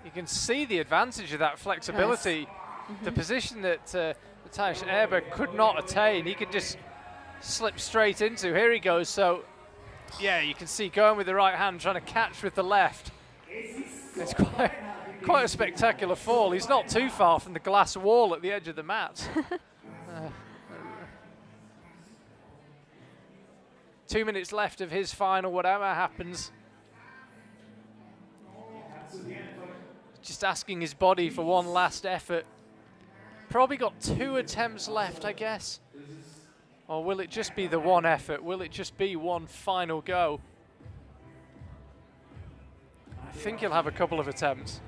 You can see the advantage of that flexibility. Yes. The position that Matthijs Erber could not attain, he could just slip straight into. Here he goes. So, yeah, you can see going with the right hand, trying to catch with the left. It's quite a spectacular fall. He's not too far from the glass wall at the edge of the mat. 2 minutes left of his final, whatever happens. Just asking his body for one last effort. Probably got 2 attempts left, I guess. Or will it just be the one effort? Will it just be one final go? I think he'll have a couple of attempts.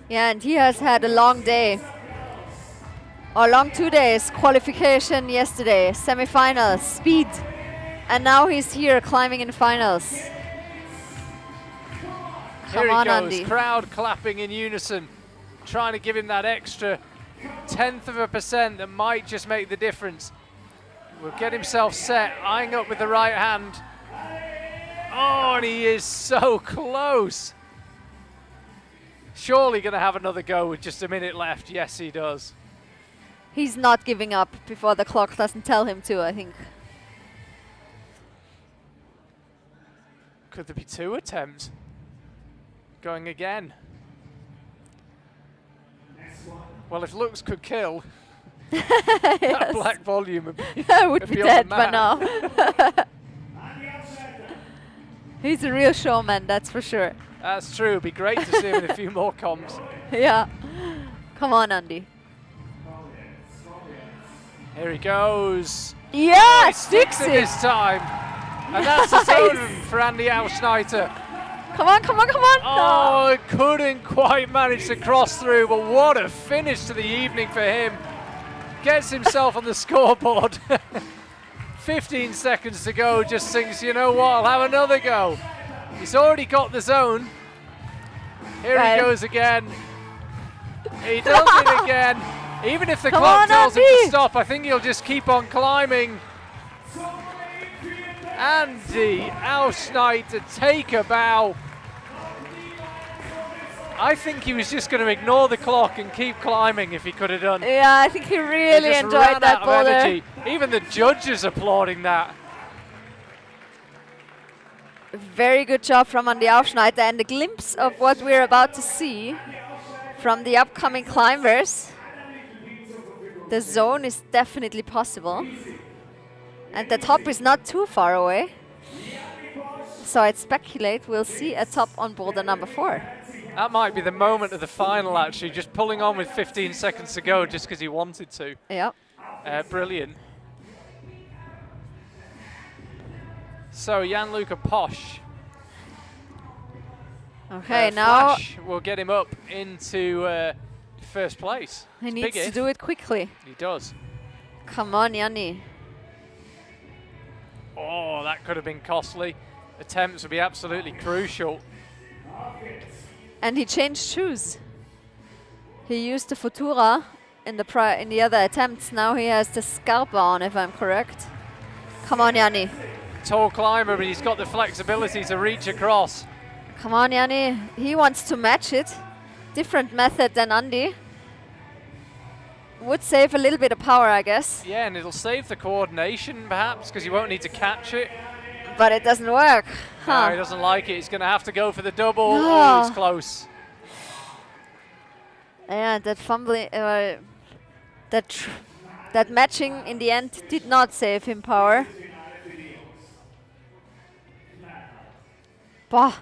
Yeah, and he has had a long day. Or long 2 days. Qualification yesterday, semi-finals, speed. And now he's here climbing in finals. Here Come on, he goes, Andy. crowd clapping in unison, trying to give him that extra 0.1% that might just make the difference. Will get himself set, eyeing up with the right hand. Oh, and he is so close. Surely going to have another go with just a minute left. Yes, he does. He's not giving up before the clock doesn't tell him to, I think. Could there be 2 attempts? Going again. Well, if looks could kill, that black volume would be, would be dead by now. He's a real showman, that's for sure. That's true. It'd be great to see him in a few more comps. Yeah. Come on, Andy. Here he goes. Yeah, He sticks it this time. And that's the zone for Andy Auschneiter. Come on, come on, come on. Oh, couldn't quite manage to cross through, but what a finish to the evening for him. Gets himself on the scoreboard. 15 seconds to go, just thinks, you know what, I'll have another go. He's already got the zone. Here he goes again. He does it again. Even if the clock tells him to stop, I think he'll just keep on climbing. Andy Auschneiter to take a bow. I think he was just going to ignore the clock and keep climbing if he could have done. Yeah, I think he really enjoyed that boulder. Even the judges applauding that. Very good job from Andy Auschneiter, and a glimpse of what we're about to see from the upcoming climbers. The zone is definitely possible. And the top is not too far away. So I'd speculate we'll see a top on boulder number 4. That might be the moment of the final, actually, just pulling on with 15 seconds to go just because he wanted to. Yeah. Brilliant. So, Jan-Luca Posch. Okay, now we'll get him up into first place. He needs to do it quickly. He does. Come on, Yanni. Oh, that could have been costly. Attempts would be absolutely crucial. And he changed shoes. He used the Futura in the other attempts. Now he has the Scarpa on, if I'm correct. Come on, Yanni. Tall climber, but he's got the flexibility to reach across. Come on, Yanni. He wants to match it. Different method than Andy. Would save a little bit of power, I guess. Yeah, and it'll save the coordination, perhaps, because you won't need to catch it. But it doesn't work. Huh. No, he doesn't like it. He's going to have to go for the double. No. Oh, he's close. Yeah, that fumbling, that matching in the end did not save him power. Bah.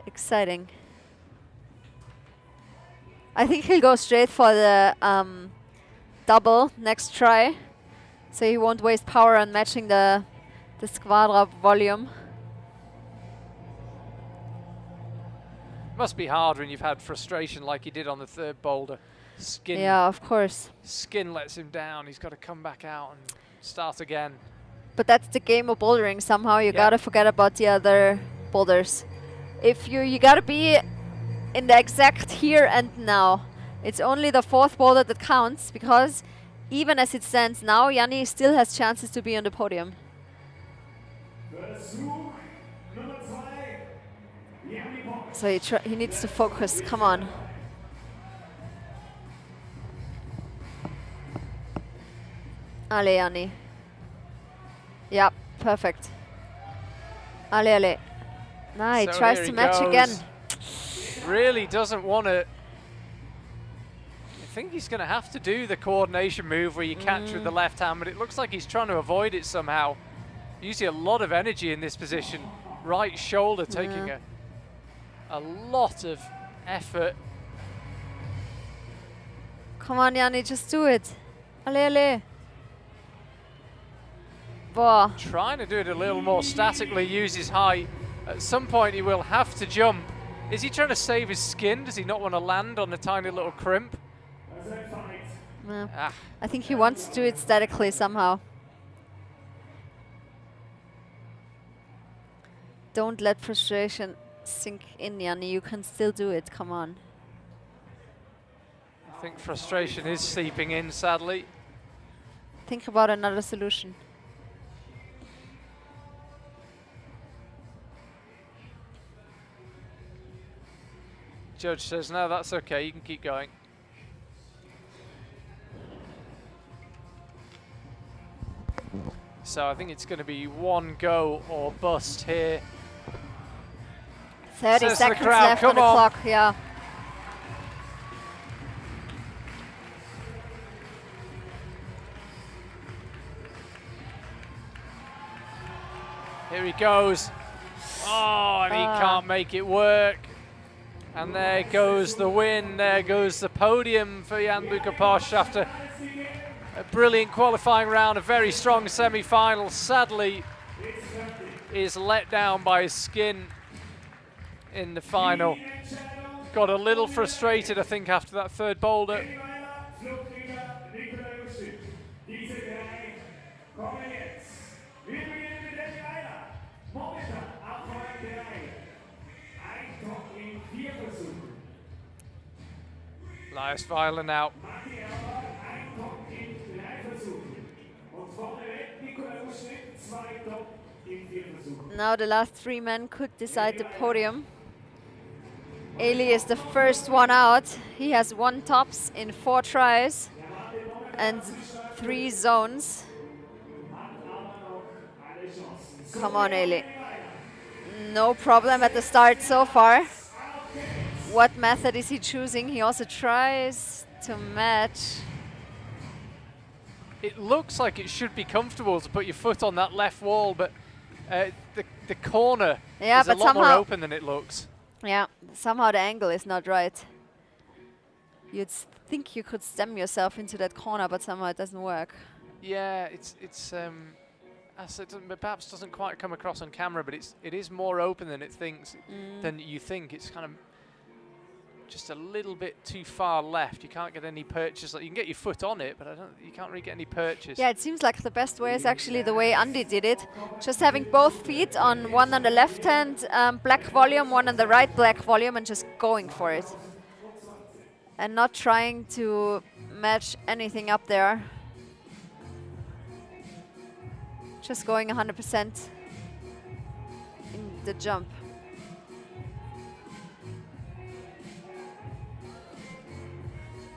Exciting. I think he'll go straight for the double next try, so he won't waste power on matching the squadra volume. Must be hard when you've had frustration like he did on the third boulder. Skin. Yeah, of course. Skin lets him down. He's got to come back out and start again. But that's the game of bouldering. Somehow you gotta forget about the other boulders. If you gotta be in the exact here and now. It's only the 4th boulder that counts, because even as it stands now, Yanni still has chances to be on the podium. So he needs to focus. Come on. Allez, Yanni. Yeah, perfect. Allez, allez. Nah, he tries to match again. Really doesn't want to. I think he's going to have to do the coordination move where you catch with the left hand, but it looks like he's trying to avoid it somehow. Using a lot of energy in this position. Right shoulder taking a lot of effort. Come on, Yanni, just do it. Allez, allez. Boah. Trying to do it a little more statically, use his height. At some point he will have to jump. Is he trying to save his skin? Does he not want to land on a tiny little crimp? No. I think he wants to do it statically somehow. Don't let frustration sink in, Yanni. You can still do it. Come on. I think frustration is seeping in, sadly. Think about another solution. Judge says, no, that's okay, you can keep going. So I think it's going to be one go or bust here. 30 Says seconds the crowd, left on the clock, yeah. Here he goes. Oh, and he can't make it work. And there goes the win. There goes the podium for Jan Bukaposh after a brilliant qualifying round, a very strong semi-final. Sadly, is let down by his skin in the final. Got a little frustrated, I think, after that third boulder. Lars Weiler now. Now the last 3 men could decide the podium. Eli is the first one out. He has 1 tops in 4 tries and 3 zones. Come on, Eli. No problem at the start so far. What method is he choosing? He also tries to match. It looks like it should be comfortable to put your foot on that left wall, but the corner is a lot more open than it looks. Yeah, somehow the angle is not right. You'd think you could stem yourself into that corner, but somehow it doesn't work. Yeah, it's perhaps doesn't quite come across on camera, but it is more open than it thinks. Than you think. It's kind of just a little bit too far left. You can't get any purchase. Like, you can get your foot on it, but you can't really get any purchase. Yeah, it seems like the best way is actually the way Andy did it. Just having both feet on, one on the left hand black volume, one on the right black volume, and just going for it. And not trying to match anything up there. Just going 100% in the jump.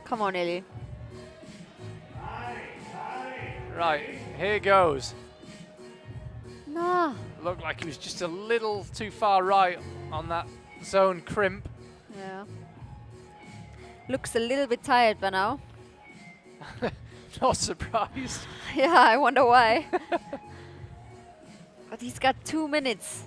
Come on, Eli. Right, here goes. No. Looked like he was just a little too far right on that zone crimp. Yeah. Looks a little bit tired by now. Not surprised. Yeah, I wonder why. But he's got 2 minutes.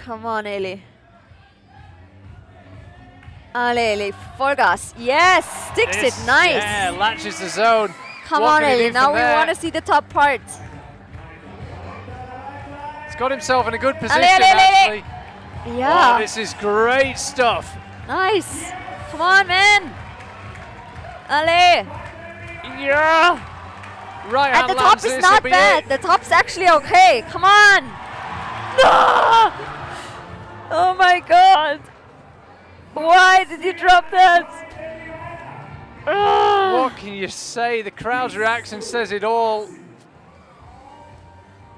Come on, Eli. Ale, Eli, full gas. Yes, sticks it, nice. Yeah, latches the zone. Come on, Eli, now we want to see the top part. He's got himself in a good position, actually. Yeah. Oh, this is great stuff. Nice. Come on, man. Ale. Yeah. Right hand and the top is not bad. The top's actually okay. Come on. No! Oh my God. Why did you drop that? What can you say? The crowd's reaction says it all.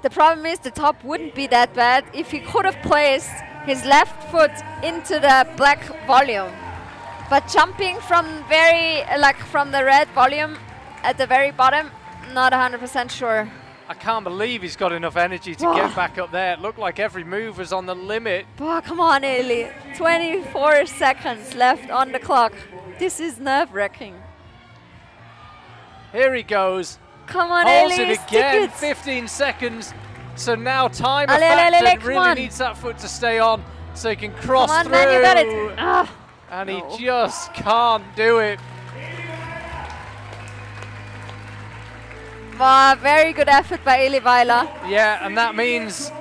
The problem is the top wouldn't be that bad if he could have placed his left foot into the black volume. But jumping from from the red volume at the very bottom, not 100% sure. I can't believe he's got enough energy to get back up there. It looked like every move was on the limit. Oh, come on, Eli. 24 seconds left on the clock. This is nerve-wracking. Here he goes. Come on, Holds Eli, it again, it. 15 seconds. So now time Ale, factor really on. needs that foot to stay on so he can cross come on, through. Man, you got it. And he just can't do it. Very good effort by Eli Weiler. Yeah, and that means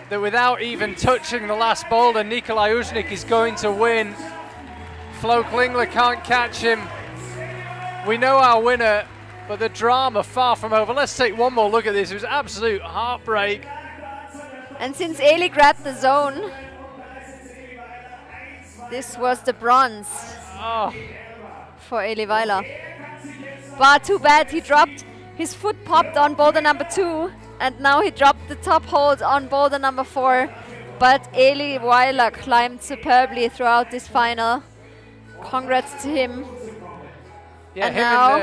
that without even touching the last boulder, Nikolai Uznik is going to win. Flo Klingler can't catch him. We know our winner, but the drama far from over. Let's take one more look at this. It was absolute heartbreak. And since Eli grabbed the zone, this was the bronze for Eli Weiler. But too bad he dropped. His foot popped on boulder number 2, and now he dropped the top hold on boulder number 4. But Eli Weiler climbed superbly throughout this final. Congrats to him. Yeah, and him now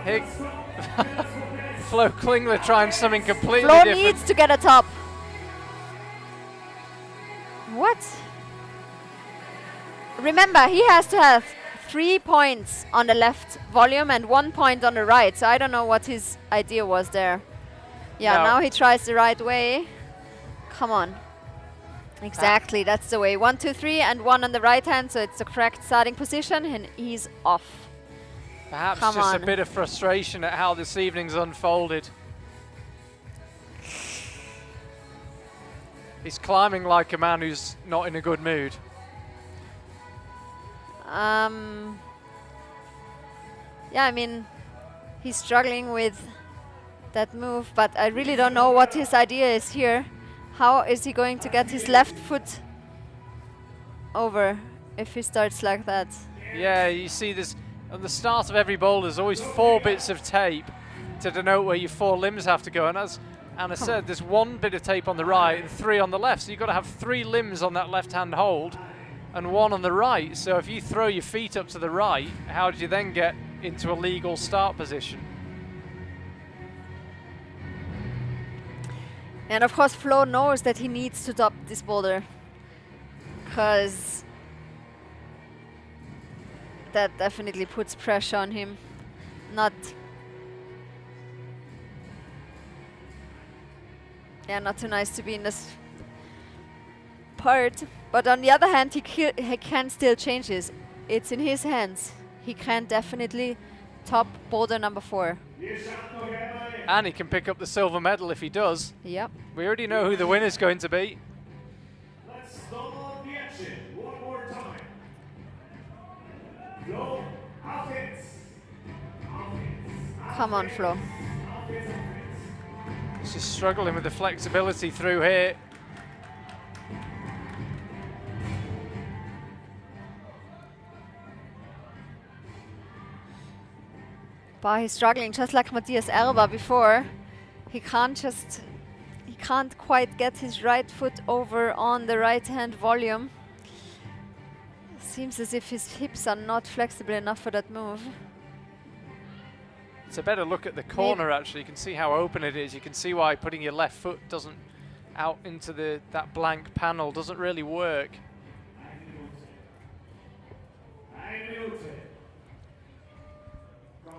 and Flo Klingler trying something completely Flo different. needs to get a top. What? Remember, he has to have 3 points on the left volume and 1 point on the right. So I don't know what his idea was there. Yeah, No. now he tries the right way. Come on. Exactly, that's the way. 1, 2, 3, and 1 on the right hand. So it's the correct starting position, and he's off. Perhaps Come just on. a bit of frustration at how this evening's unfolded. He's climbing like a man who's not in a good mood. Yeah, I mean, he's struggling with that move, but I really don't know what his idea is here. How is he going to get his left foot over if he starts like that? Yeah, you see this at the start of every boulder, there's always 4 bits of tape to denote where your 4 limbs have to go. And as Anna said, there's 1 bit of tape on the right and 3 on the left. So you've got to have 3 limbs on that left-hand hold and 1 on the right. So if you throw your feet up to the right, how do you then get into a legal start position? And of course, Flo knows that he needs to top this boulder, because that definitely puts pressure on him. Not too nice to be in this part. But on the other hand, he can still change this. It's in his hands. He can definitely top boulder number 4. And he can pick up the silver medal if he does. Yep. We already know who the winner's going to be. Let's start off the action one more time. Flo, offense. Come on, Flo. He's just struggling with the flexibility through here. But he's struggling just like Matthias Erber before. He can't quite get his right foot over on the right hand volume. Seems as if his hips are not flexible enough for that move. It's a better look at the corner actually. You can see how open it is. You can see why putting your left foot doesn't out into that blank panel doesn't really work.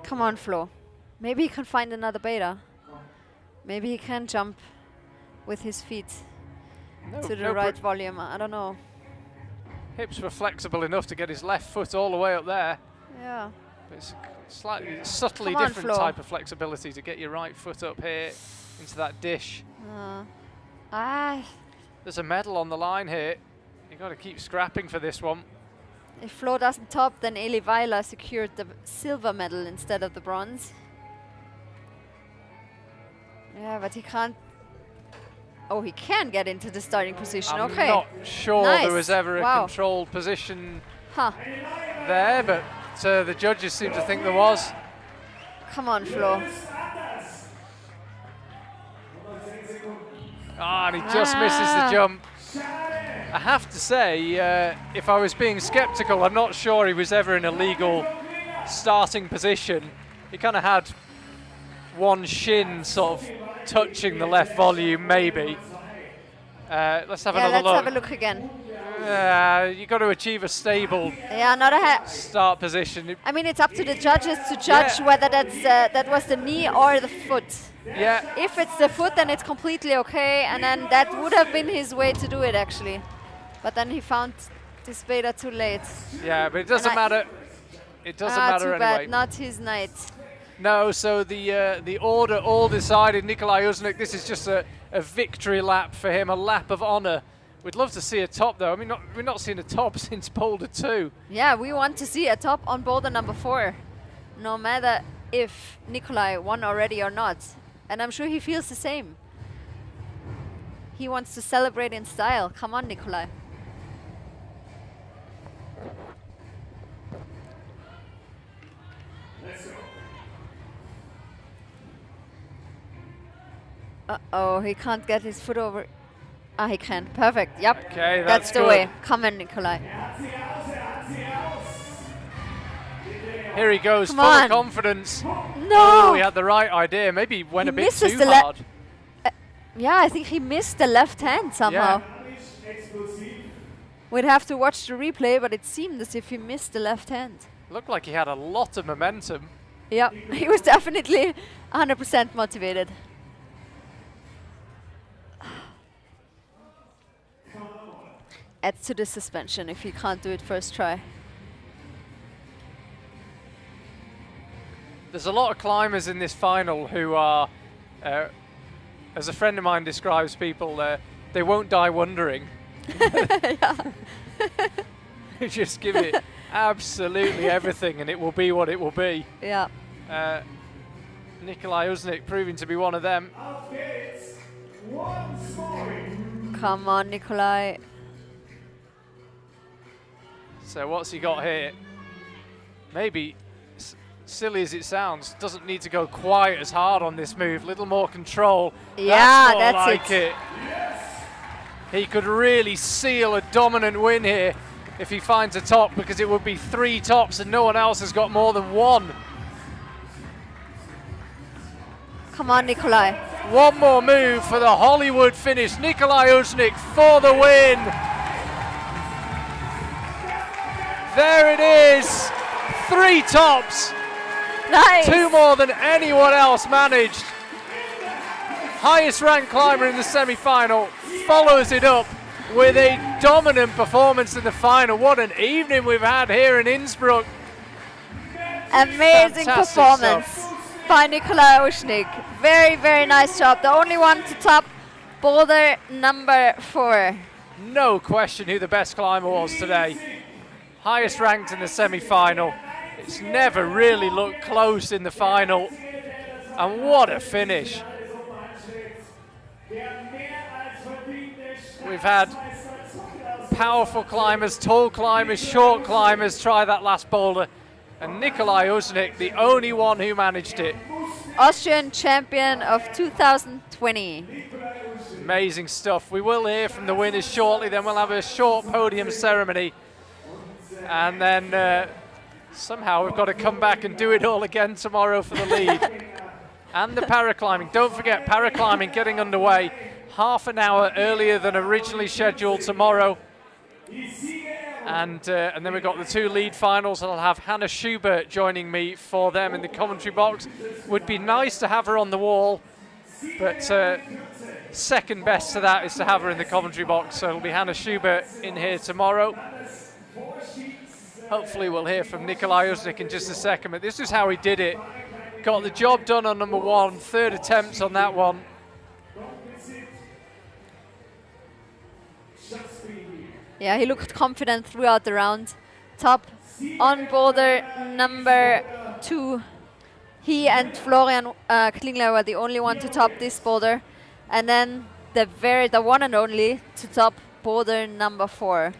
Come on, Flo. Maybe he can find another beta. Maybe he can jump with his feet to the right volume. I don't know. Hips were flexible enough to get his left foot all the way up there. Yeah. But it's slightly, subtly Come on, different Flo. type of flexibility to get your right foot up here into that dish. There's a medal on the line here. You've got to keep scrapping for this one. If Flo doesn't top, then Eli Weiler secured the silver medal instead of the bronze. Yeah, but he can't. Oh, he can get into the starting position. I'm okay. not sure Nice. there was ever a Wow. controlled position Huh. there, but the judges seem to think there was. Come on, Flo. And he just misses the jump. I have to say, if I was being skeptical, I'm not sure he was ever in a legal starting position. He kind of had one shin sort of touching the left volume, maybe. Let's have another look. Let's have a look again. You've got to achieve a stable start position. I mean, it's up to the judges to judge whether that was the knee or the foot. Yeah. If it's the foot, then it's completely okay, and then that would have been his way to do it, actually. But then he found this beta too late. Yeah, but it doesn't matter. It doesn't matter too anyway. bad, not his night. No, so the order all decided. Nikolai Uznik, this is just a victory lap for him, a lap of honor. We'd love to see a top, though. I mean, we've not seen a top since Boulder 2. Yeah, we want to see a top on boulder number 4, no matter if Nikolai won already or not. And I'm sure he feels the same. He wants to celebrate in style. Come on, Nikolai. Uh-oh, he can't get his foot over. Ah, he can. Perfect. Yep. Okay, that's the good. way. Come on, Nikolai. Here he goes, Come full on. of confidence. No! Oh, he had the right idea. Maybe he went a bit too hard. Yeah, I think he missed the left hand somehow. We'd have to watch the replay, but it seemed as if he missed the left hand. Looked like he had a lot of momentum. Yeah, he was definitely 100% motivated. Adds to the suspension if he can't do it first try. There's a lot of climbers in this final who are, as a friend of mine describes people, they won't die wondering. Just give it absolutely everything and it will be what it will be. Yeah. Nikolai Uznik proving to be one of them. Come on, Nikolai. So what's he got here? Maybe, silly as it sounds, doesn't need to go quite as hard on this move. Little more control. Yeah, that's that's like it. He could really seal a dominant win here if he finds a top, because it would be 3 tops and no one else has got more than 1. Come on, Nikolai. One more move for the Hollywood finish. Nikolai Uznik for the win. There it is. 3 tops. Nice. 2 more than anyone else managed. Highest ranked climber in the semi-final follows it up with a dominant performance in the final. What an evening we've had here in Innsbruck. Amazing Fantastic performance by Nikolai Uznik. Very, very nice job. The only one to top Boulder number 4. No question who the best climber was today. Highest ranked in the semi-final. It's never really looked close in the final. And what a finish. We've had powerful climbers, tall climbers, short climbers try that last boulder. And Nikolai Uznik, the only one who managed it. Austrian champion of 2020. Amazing stuff. We will hear from the winners shortly, then we'll have a short podium ceremony. And then somehow we've got to come back and do it all again tomorrow for the lead. And the paraclimbing. Don't forget, paraclimbing getting underway half an hour earlier than originally scheduled tomorrow. And then we've got the 2 lead finals, and I'll have Hannah Schubert joining me for them in the commentary box. Would be nice to have her on the wall, but second best to that is to have her in the commentary box. So it'll be Hannah Schubert in here tomorrow. Hopefully we'll hear from Nikolai Uznik in just a second, but this is how he did it. Got the job done on number 1, 3rd attempt on that one. Yeah, he looked confident throughout the round. Top on boulder number 2. He and Florian Klingler were the only one to top this boulder. And then the one and only to top boulder number 4.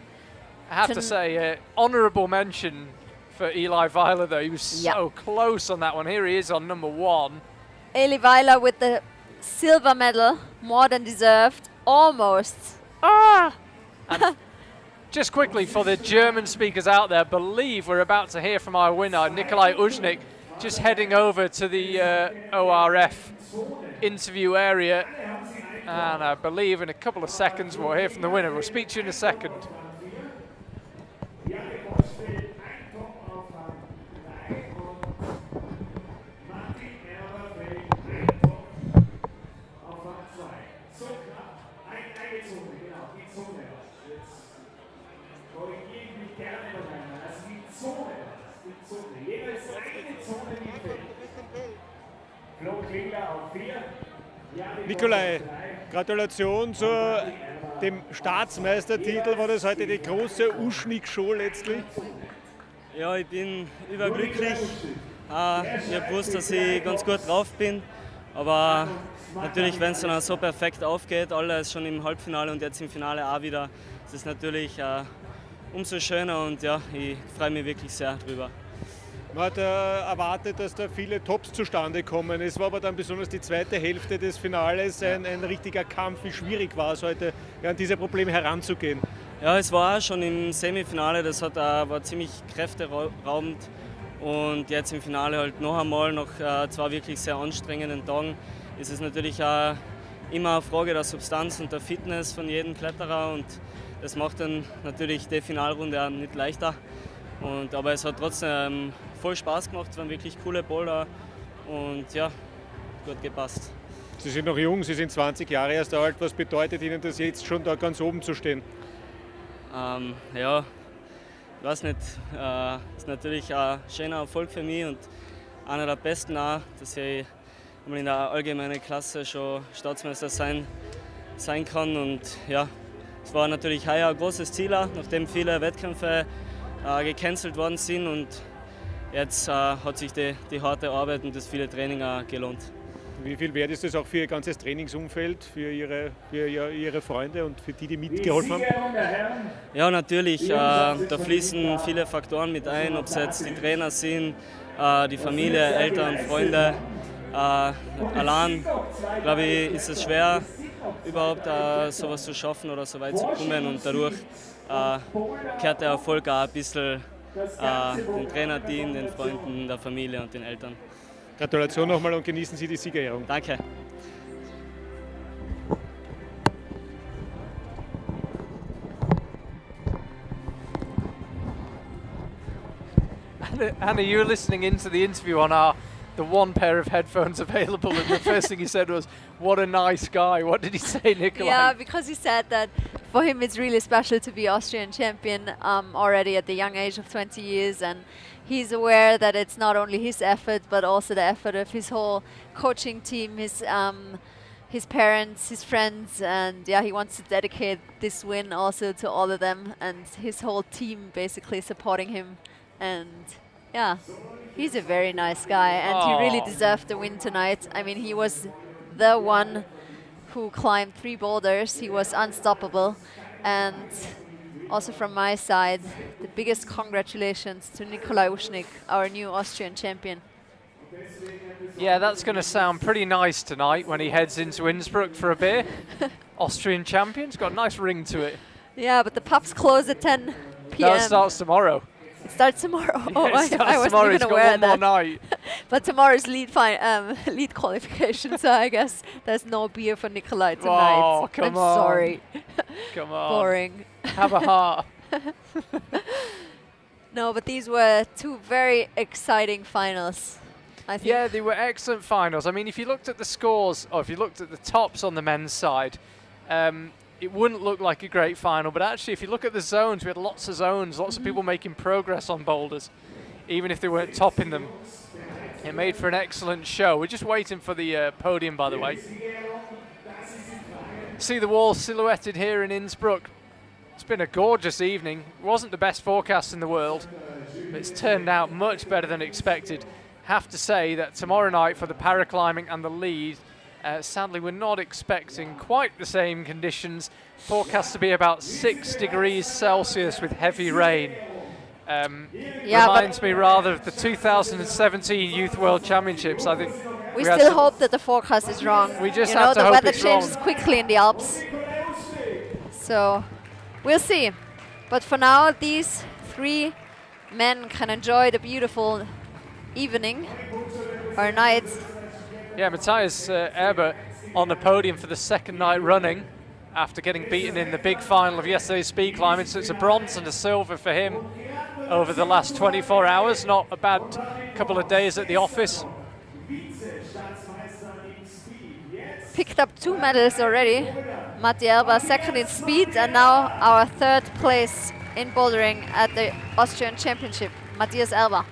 I have to say, honourable mention for Eli Weiler, though. He was so close on that one. Here he is on number 1. Eli Weiler with the silver medal, more than deserved. Almost. Ah! And just quickly, for the German speakers out there, believe we're about to hear from our winner, Nikolai Uznik, just heading over to the ORF interview area. And I believe in a couple of seconds we'll hear from the winner. We'll speak to you in a second. Nikolai, Gratulation zu dem Staatsmeistertitel. War das heute die große Uznik-Show letztlich? Ja, ich bin überglücklich. Ich habe gewusst, dass ich ganz gut drauf bin. Aber natürlich, wenn es dann auch so perfekt aufgeht, alles schon im Halbfinale und jetzt im Finale auch wieder, ist es natürlich umso schöner und ja, ich freue mich wirklich sehr drüber. Man hat erwartet, dass da viele Tops zustande kommen. Es war aber dann besonders die zweite Hälfte des Finales ein richtiger Kampf. Wie schwierig war es heute, an diese Probleme heranzugehen? Ja, es war schon im Semifinale, das war ziemlich kräfteraubend. Und jetzt im Finale halt noch einmal, nach 2 wirklich sehr anstrengenden Tagen, ist es natürlich auch immer eine Frage der Substanz und der Fitness von jedem Kletterer. Und das macht dann natürlich die Finalrunde auch nicht leichter. Aber es hat trotzdem voll Spaß gemacht, es waren wirklich coole Boulder und ja, gut gepasst. Sie sind noch jung, Sie sind 20 Jahre erst alt. Was bedeutet Ihnen das jetzt schon, da ganz oben zu stehen? Ja, ich weiß nicht, ist natürlich ein schöner Erfolg für mich und einer der besten auch, dass ich einmal in der allgemeinen Klasse schon Staatsmeister sein kann. Und ja, es war natürlich heuer ein großes Ziel, nachdem viele Wettkämpfe gecancelt worden sind, und jetzt hat sich die harte Arbeit und das viele Training auch gelohnt. Wie viel wert ist das auch für Ihr ganzes Trainingsumfeld, für Ihre Freunde und für die mitgeholfen haben? Ja, natürlich. Da fließen viele Faktoren mit ein, ob es jetzt die Trainer sind, die Familie, Eltern, Freunde. Allein, glaube ich, ist es schwer, überhaupt sowas zu schaffen oder so weit zu kommen, und dadurch kehrt der Erfolg auch ein bisschen dem Trainerteam, den Freunden, der Familie und den Eltern. Gratulation nochmal und genießen Sie die Siegerehrung. Danke. Anna, you were listening into the interview on the one pair of headphones available, and the first thing he said was, "What a nice guy." What did he say, Nikolai? Yeah, because he said that for him it's really special to be Austrian champion already at the young age of 20 years, and he's aware that it's not only his effort but also the effort of his whole coaching team, his parents, his friends, and yeah, he wants to dedicate this win also to all of them and his whole team basically supporting him. And yeah, he's a very nice guy, and he really deserved the win tonight. I mean, he was the one who climbed 3 boulders. He was unstoppable. And also from my side, the biggest congratulations to Nikolai Uschnik, our new Austrian champion. Yeah, that's going to sound pretty nice tonight when he heads into Innsbruck for a beer. Austrian champion's got a nice ring to it. Yeah, but the pubs close at 10 p.m. No, it starts tomorrow. It starts tomorrow. Oh, yeah, I wasn't even aware of that. Night. But tomorrow's lead qualification, so I guess there's no beer for Nikolai tonight. Oh, come I'm on. sorry. Come on. Boring. Have a heart. No, but these were 2 very exciting finals, I think. Yeah, they were excellent finals. I mean, if you looked at the scores, or if you looked at the tops on the men's side, it wouldn't look like a great final, but actually if you look at the zones, we had lots of zones, lots of people making progress on boulders, even if they weren't topping them. It made for an excellent show. We're just waiting for the podium, by the way. See the wall silhouetted here in Innsbruck. It's been a gorgeous evening. It wasn't the best forecast in the world, but it's turned out much better than expected. Have to say that tomorrow night for the paraclimbing and the lead, sadly, we're not expecting quite the same conditions. Forecast to be about 6 degrees Celsius with heavy rain. Reminds me rather of the 2017 Youth World Championships. I think we still hope that the forecast is wrong. We just have to the hope weather it's changes wrong. quickly in the Alps. So we'll see. But for now, these 3 men can enjoy the beautiful evening or night. Yeah, Matthias Erber on the podium for the 2nd night running after getting beaten in the big final of yesterday's speed climbing. So it's a bronze and a silver for him over the last 24 hours. Not a bad couple of days at the office. Picked up 2 medals already. Matti Erber 2nd in speed, and now our 3rd place in bouldering at the Austrian Championship, Matthias Erber.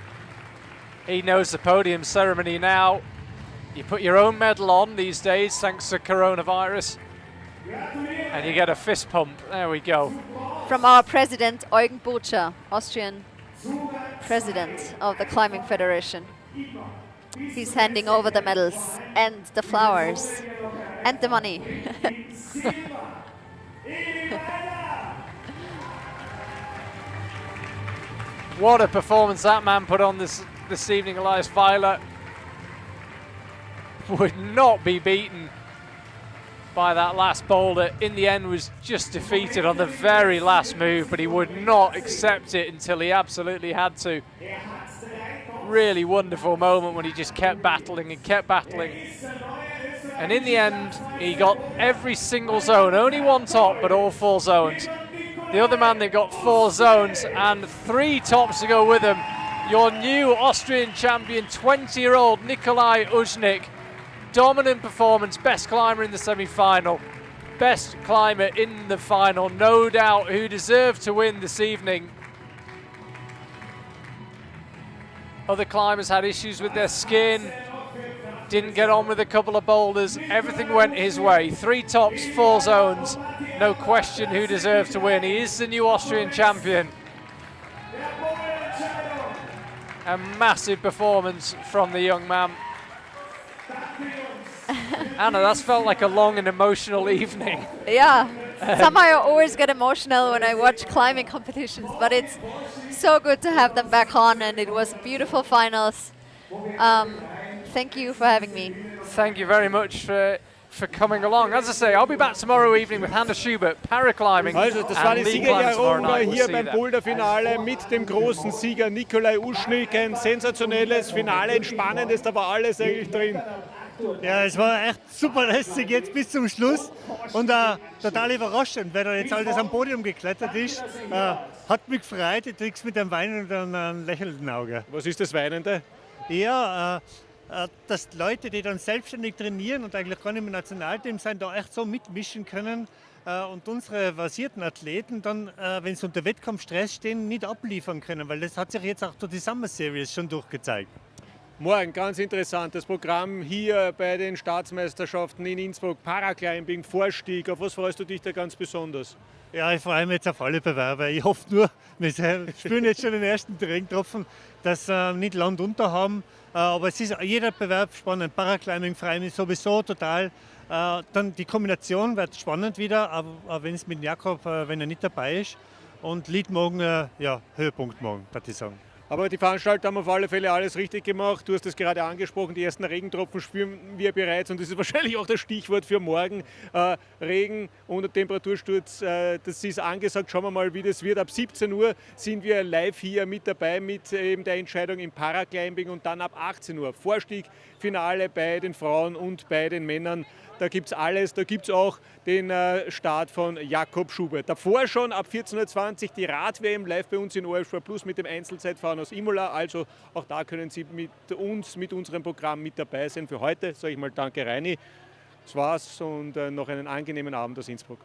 He knows the podium ceremony now. You put your own medal on these days, thanks to coronavirus, and you get a fist pump. There we go. From our president, Eugen Burtscher, Austrian president of the Climbing Federation. He's handing over the medals and the flowers and the money. What a performance that man put on this this evening, Elias Weiler, would not be beaten by that last boulder. In the end was just defeated on the very last move, but he would not accept it until he absolutely had to. Really wonderful moment when he just kept battling and kept battling. And in the end, he got every single zone, only one top, but all 4 zones. The other man, they've got 4 zones and 3 tops to go with him. Your new Austrian champion, 20-year-old Nikolai Uznik. Dominant performance, best climber in the semi-final, best climber in the final, no doubt who deserved to win this evening. Other climbers had issues with their skin, didn't get on with a couple of boulders, everything went his way. 3 tops, 4 zones, no question who deserved to win. He is the new Austrian champion. A massive performance from the young man. Anna, that's felt like a long and emotional evening. Yeah, somehow I always get emotional when I watch climbing competitions, but it's so good to have them back on, and it was beautiful finals. Thank you for having me. Thank you very much for coming along. As I say, I'll be back tomorrow evening with Hannah Schubert, paraclimbing. Also, das war die Siegerehrung hier beim Boulder. Boulder-Finale mit dem großen Sieger Nikolai Uznik. Ein sensationelles Finale, ein spannendes, da war alles eigentlich drin. Ja, es war echt super lässig jetzt bis zum Schluss und total überraschend, weil er jetzt alles am Podium geklettert ist. Hat mich gefreut, ich krieg's mit einem weinenden und einem lächelnden Auge. Was ist das Weinende? Ja, dass Leute, die dann selbstständig trainieren und eigentlich gar nicht im Nationalteam sind, da echt so mitmischen können und unsere versierten Athleten dann, wenn sie unter Wettkampfstress stehen, nicht abliefern können, weil das hat sich jetzt auch durch die Summer Series schon durchgezeigt. Morgen ganz interessantes Programm hier bei den Staatsmeisterschaften in Innsbruck. Paraclimbing, Vorstieg. Auf was freust du dich da ganz besonders? Ja, ich freue mich jetzt auf alle Bewerber. Ich hoffe nur, wir spüren jetzt schon den ersten Regentropfen, dass wir nicht Land unter haben. Aber es ist jeder Bewerb spannend. Paraclimbing freue mich sowieso total. Dann die Kombination wird spannend wieder, aber wenn es mit Jakob, wenn er nicht dabei ist. Und Lied morgen, ja, Höhepunkt morgen, würde ich sagen. Aber die Veranstalter haben auf alle Fälle alles richtig gemacht. Du hast es gerade angesprochen, die ersten Regentropfen spüren wir bereits und das ist wahrscheinlich auch das Stichwort für morgen. Regen und Temperatursturz, das ist angesagt. Schauen wir mal, wie das wird. Ab 17 Uhr sind wir live hier mit dabei mit eben der Entscheidung im Paraclimbing und dann ab 18 Uhr Vorstieg, Finale bei den Frauen und bei den Männern. Da gibt es alles, da gibt es auch den Start von Jakob Schubert. Davor schon ab 14:20 Uhr die Rad-WM live bei uns in OF Plus mit dem Einzelzeitfahren aus Imola. Also auch da können Sie mit uns, mit unserem Programm mit dabei sein. Für heute sage ich mal danke Reini. Das war's und noch einen angenehmen Abend aus Innsbruck.